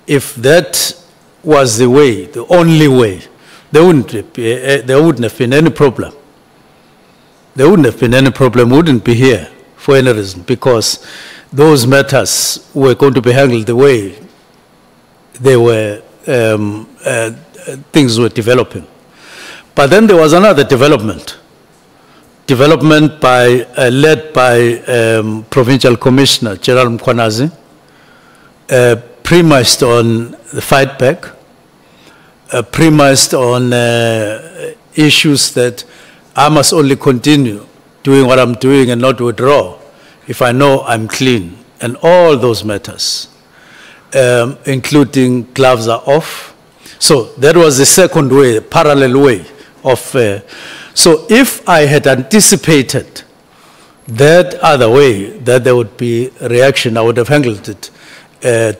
if that was the way, the only way, there wouldn't have been any problem. There wouldn't have been any problem, wouldn't be here for any reason, because those matters were going to be handled the way they were, things were developing. But then there was another development by, led by Provincial Commissioner General Mchunu, premised on the fight back, premised on issues that I must only continue doing what I'm doing and not withdraw if I know I'm clean, and all those matters, including gloves are off. So that was the second way, parallel way of, so if I had anticipated that other way, that there would be a reaction, I would have handled it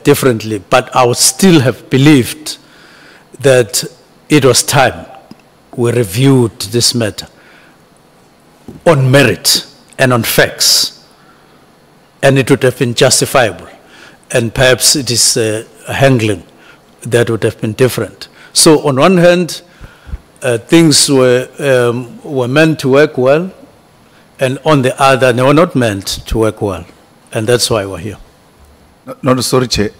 differently, but I would still have believed that it was time we reviewed this matter on merit and on facts, and it would have been justifiable, and perhaps it is handling that would have been different. So on one hand, things were meant to work well, and on the other, they were not meant to work well, and that's why we're here. No, sorry, Chair.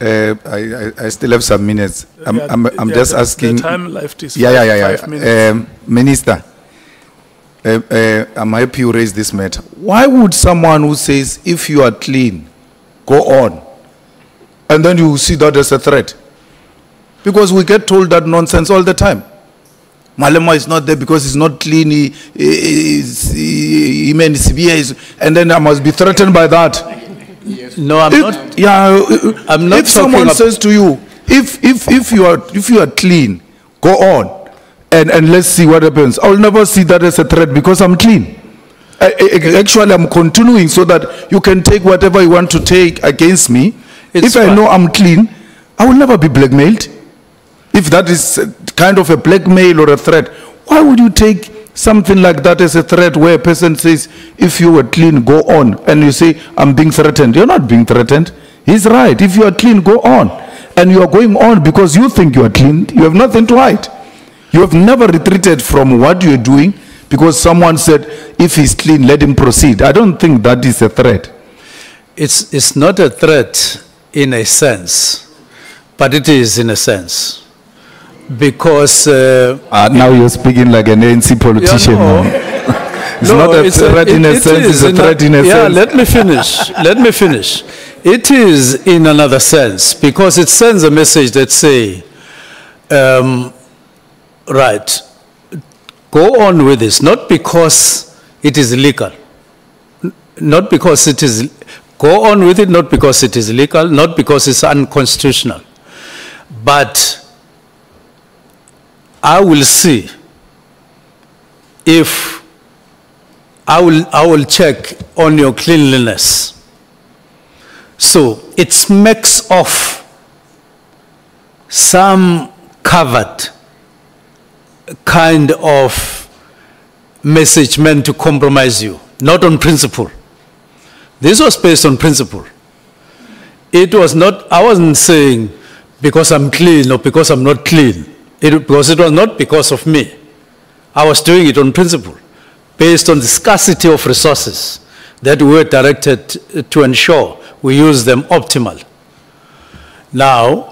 I still have some minutes. I'm just asking. The time left is 5 minutes. Minister, I'm happy you raised this matter. Why would someone who says, if you are clean, go on, and then you see that as a threat? Because we get told that nonsense all the time. Malema is not there because he's not clean, he meant severe, and then I must be threatened by that. Yes. No, I'm not. Yeah, I'm not. If someone says to you, if you are clean, go on, and let's see what happens. I'll never see that as a threat because I'm clean. Actually, I'm continuing so that you can take whatever you want to take against me. If I know I'm clean, I will never be blackmailed. If that is kind of a blackmail or a threat, why would you take something like that as a threat, where a person says, if you were clean, go on, and you say, I'm being threatened? You're not being threatened. He's right. If you are clean, go on. And you are going on because you think you are clean. You have nothing to hide. You have never retreated from what you're doing because someone said, if he's clean, let him proceed. I don't think that is a threat. It's not a threat in a sense, but it is in a sense. Because now you're speaking like an ANC politician. Yeah, no. It's not a threat in a sense, it's a threat in a sense. Yeah, let me finish. Let me finish. It is in another sense, because it sends a message that say, right, go on with this, not because it is illegal, not because it is, go on with it, not because it is illegal, not because it's unconstitutional, but I will see if I will check on your cleanliness. So it smacks of some covered kind of message meant to compromise you, not on principle. This was based on principle. It was not, I wasn't saying because I'm clean or because I'm not clean. Because it was not because of me. I was doing it on principle, based on the scarcity of resources that we were directed to ensure we use them optimal. Now,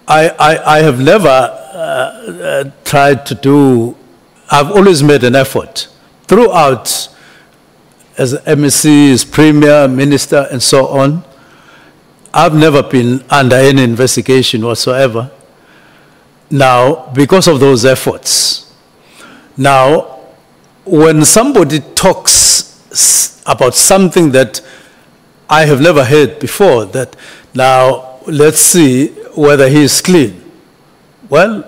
I have never tried to do, I've always made an effort throughout as MEC, as Premier, Minister, and so on. I've never been under any investigation whatsoever. Now, because of those efforts. Now, when somebody talks about something that I have never heard before, that now let's see whether he is clean. Well,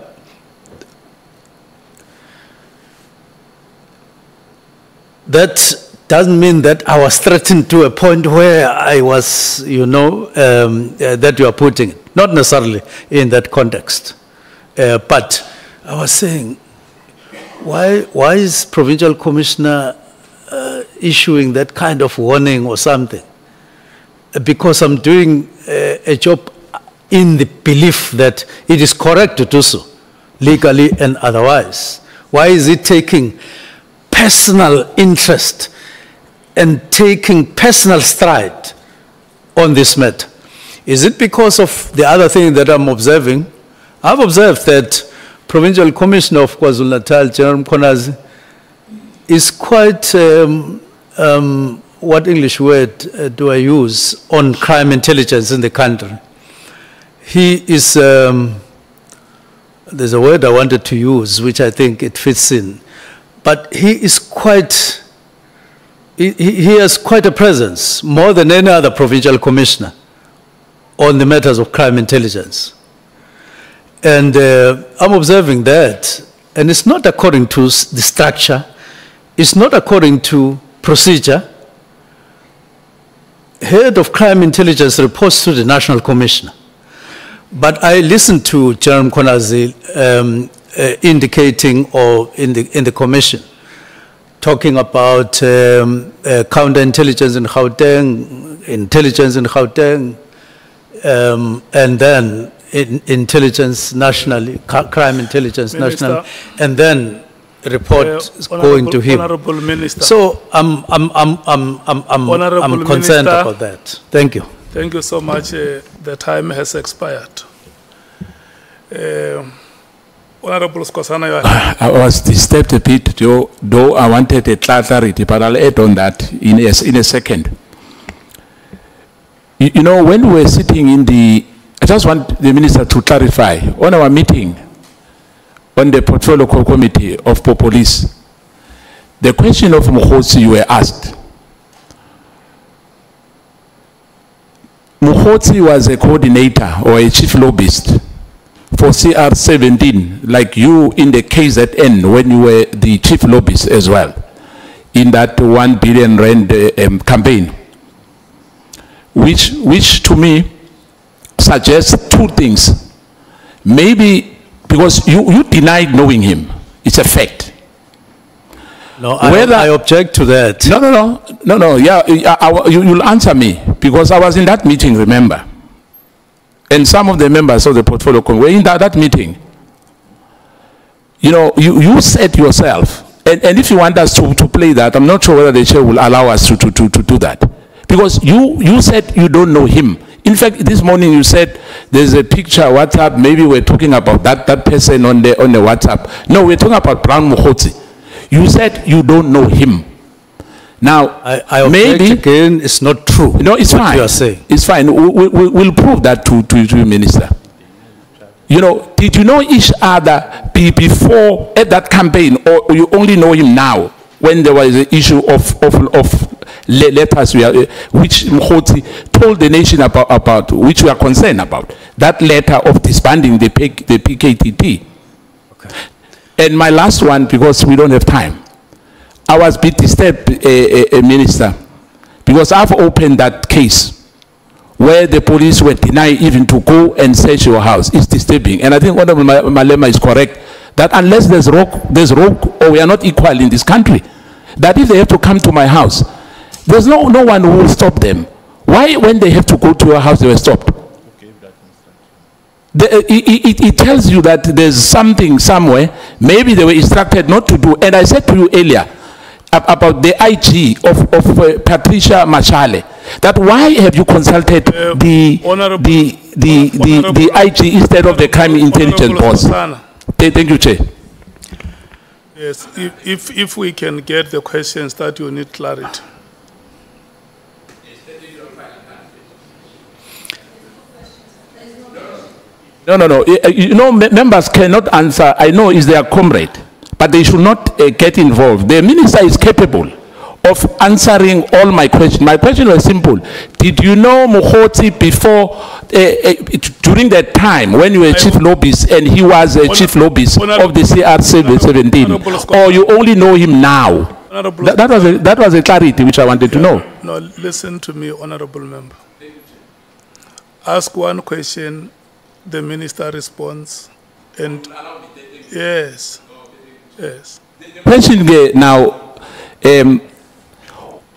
that doesn't mean that I was threatened to a point where I was, you know, that you are putting it. Not necessarily in that context. But I was saying, why is Provincial Commissioner issuing that kind of warning or something? Because I'm doing a job in the belief that it is correct to do so, legally and otherwise. Why is it taking personal interest and taking personal stride on this matter? Is it because of the other thing that I'm observing? I've observed that Provincial Commissioner of KwaZulu-Natal, General Mchunu, is quite, what English word do I use, on crime intelligence in the country. He is, there's a word I wanted to use, which I think it fits in, but he is quite, he has quite a presence, more than any other Provincial Commissioner, on the matters of crime intelligence. And I'm observing that, and it's not according to the structure, it's not according to procedure. Head of crime intelligence reports to the National Commissioner. But I listened to General Mchunu indicating, or in the commission, talking about counterintelligence in Gauteng, intelligence in Gauteng, and then intelligence nationally, crime intelligence nationally, and then report going to him. Honorable Minister. So I'm concerned about that. Thank you. Thank you so much. The time has expired. Honorable Skosana, you are here. I was disturbed a bit, though I wanted a clarity, but I'll add on that in a second. You know, when we were sitting in the, I just want the Minister to clarify, on our meeting on the Portfolio Committee of Police, the question of Mkhotsi you were asked. Mkhotsi was a coordinator or a chief lobbyist for CR17, like you in the KZN when you were the chief lobbyist as well, in that 1 billion rand campaign, which to me suggests two things. Maybe because you denied knowing him, it's a fact. No, I object to that. No, yeah, you'll answer me, because I was in that meeting, remember? And some of the members of the Portfolio Committee were in that meeting. You know, you said yourself, and if you want us to play that, I'm not sure whether the chair will allow us to do that. Because you said you don't know him. In fact, this morning you said there's a picture, WhatsApp, maybe we're talking about that person on the WhatsApp. No, we're talking about Brown Mkhotsi. You said you don't know him. Now, I maybe again, it's not true. No, it's fine. You are saying. It's fine. We'll prove that to you, Minister. You know, did you know each other before at that campaign, or you only know him now when there was an issue of letters which Mkhotsi told the nation about, which we are concerned about, that letter of disbanding the PKTT. Okay. And my last one, because we don't have time, I was a bit disturbed, Minister, because I've opened that case where the police were denied even to go and search your house is disturbing. And I think Honorable Malema is correct, that unless there's rogue, or we are not equal in this country, that if they have to come to my house, there's no one who will stop them. Why, when they have to go to your house, they were stopped? It tells you that there's something somewhere, maybe they were instructed not to do. And I said to you earlier about the IG of Patricia Machale, that why have you consulted the IG instead of the crime intelligence boss? Thank you, Chair. Yes, if we can get the questions that you need clarity. No. You know, members cannot answer. I know is their comrade, but they should not get involved. The minister is capable of answering all my questions. My question was simple. Did you know Mkhotsi before, during that time when you were chief lobbyist and he was a chief lobbyist of the CR17, or you only know him now? That was a clarity which I wanted to know. No, listen to me, honorable member. Ask one question, the minister responds, and yes. Question now,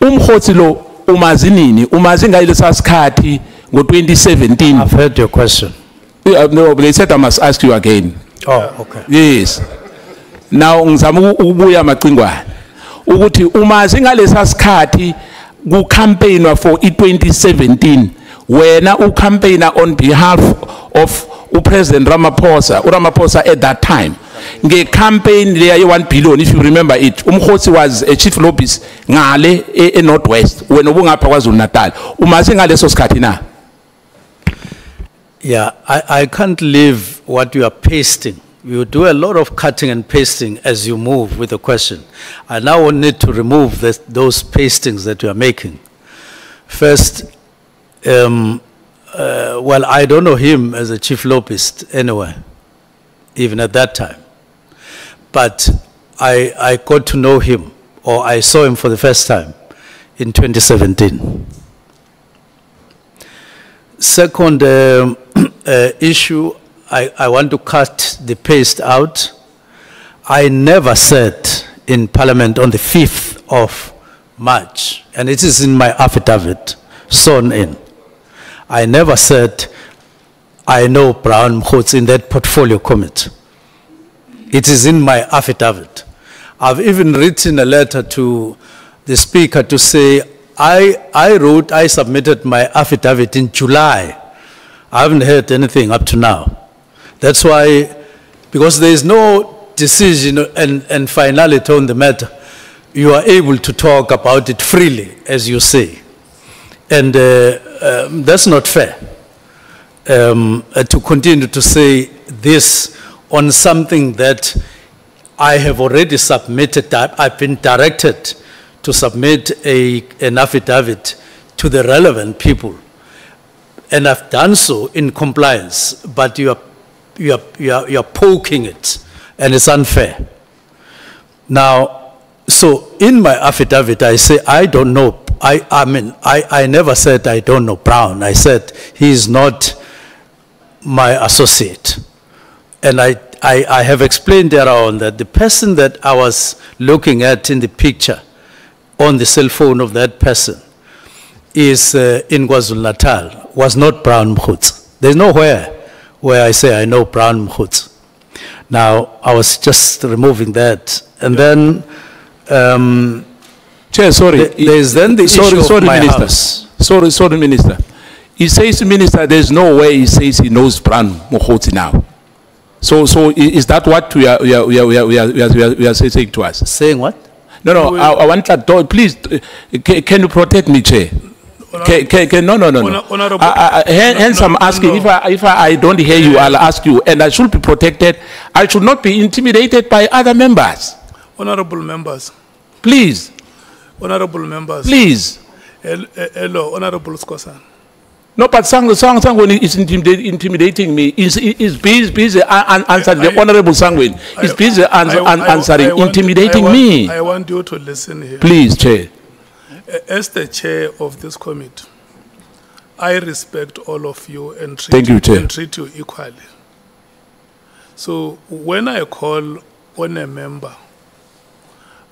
Mkhotsi lo umazinini umazinga ilesa skhathi ngo-2017. I've heard your question. No, they said I must ask you again. Oh, okay. Yes. Now ngizama ukubuya macingwane ukuthi umazinga lesa skhathi ku campaign for i-2017 wena u campaigner on behalf of President Ramaphosa at that time. Nge campaign there 1 billion, if you remember it. Mkhotsi was a chief lobbyist ngale in Northwest when ubungapha KwaZulu Natal. Umazinga leso skhathi na. Yeah, I can't leave what you are pasting. You do a lot of cutting and pasting as you move with the question. I now need to remove those pastings that you are making. First, well, I don't know him as a chief lobbyist anyway, even at that time. But I got to know him, or I saw him for the first time in 2017. Second issue, I want to cut the paste out. I never said in Parliament on the 5th of March, and it is in my affidavit, sworn in. I never said I know Brown Mkhotsi in that portfolio committee. It is in my affidavit. I've even written a letter to the Speaker to say, I submitted my affidavit in July. I haven't heard anything up to now. That's why, because there is no decision and finality on the matter, you are able to talk about it freely, as you say. And that's not fair to continue to say this on something that I have already submitted. I've been directed to submit an affidavit to the relevant people. And I've done so in compliance, but you are poking it, and it's unfair. Now, so in my affidavit, I say I don't know. I never said I don't know Brown. I said he is not my associate. And I have explained thereon that the person that I was looking at in the picture on the cell phone of that person is in KwaZulu-Natal, was not Brown Mkhotsi. There's nowhere where I say I know Brown Mkhotsi. Now, I was just removing that. And then, Chair, sorry. There's then the issue of my house. Sorry, Minister. He says, Minister, there's no way he says he knows Brown Mkhotsi now. So is that what we are saying to us? Saying what? No, I want that. Please, can you protect me, Chair? No. Hence, I'm asking, if I don't hear you, I'll ask you, and I should be protected. I should not be intimidated by other members. Honorable members. Please. Honorable members. Please. Hello, Honorable Skosan. No, but Sangwin is intimidating me. He's busy answering the Honorable Sangwin. He's busy answering, intimidating me. I want you to listen here. Please, Chair. As the chair of this committee, I respect all of you and Thank you, Chair. treat you equally. So when I call on a member,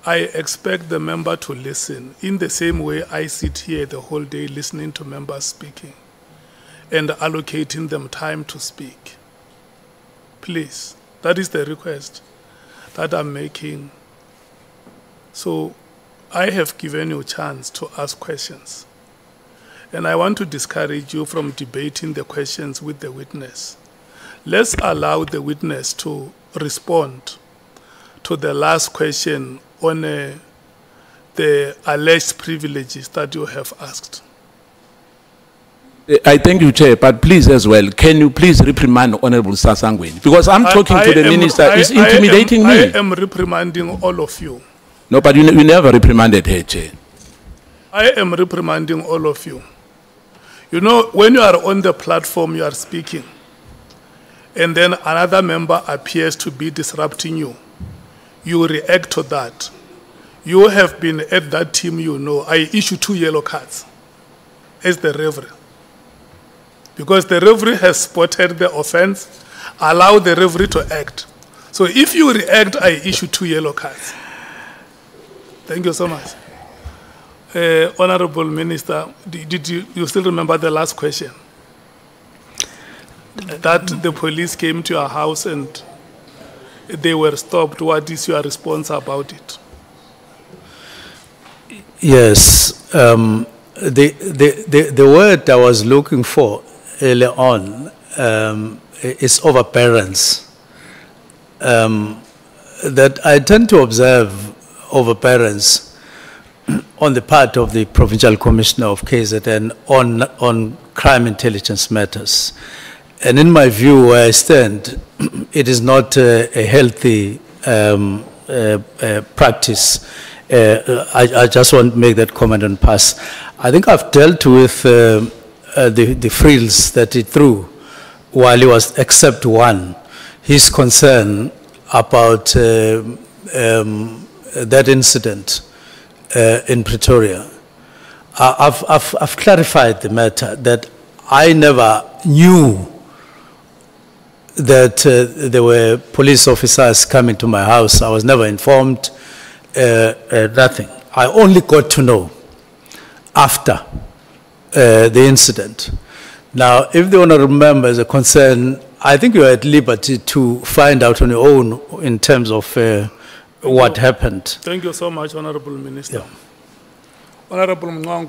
I expect the member to listen in the same way I sit here the whole day listening to members speaking and allocating them time to speak. Please, that is the request that I'm making. So I have given you a chance to ask questions. And I want to discourage you from debating the questions with the witness. Let's allow the witness to respond to the last question on the alleged privileges that you have asked. I thank you, Chair, but please as well, can you please reprimand Honorable Sasangweni? Because I'm talking to the minister, he's intimidating me. I am reprimanding all of you. No, but you never reprimanded her, Chair. I am reprimanding all of you. You know, when you are on the platform, you are speaking, and then another member appears to be disrupting you, you react to that. You have been at that team, you know. I issue 2 yellow cards as the referee. Because the referee has spotted the offense, allow the referee to act. So if you react, I issue 2 yellow cards. Thank you so much. Honorable Minister, did you still remember the last question? That the police came to your house and they were stopped. What is your response about it? Yes. The word I was looking for earlier on is overparents. That I tend to observe overparents on the part of the Provincial Commissioner of KZN on crime intelligence matters. And in my view, where I stand, it is not a healthy practice. I just want to make that comment and pass. I think I've dealt with the frills that he threw while he was, except one, his concern about that incident in Pretoria. I've clarified the matter that I never knew that there were police officers coming to my house. I was never informed, nothing. I only got to know after the incident. Now, if the honorable member is a concern, I think you are at liberty to find out on your own in terms of what happened. Thank you so much, Honorable Minister. Yeah. Honorable Mchunu.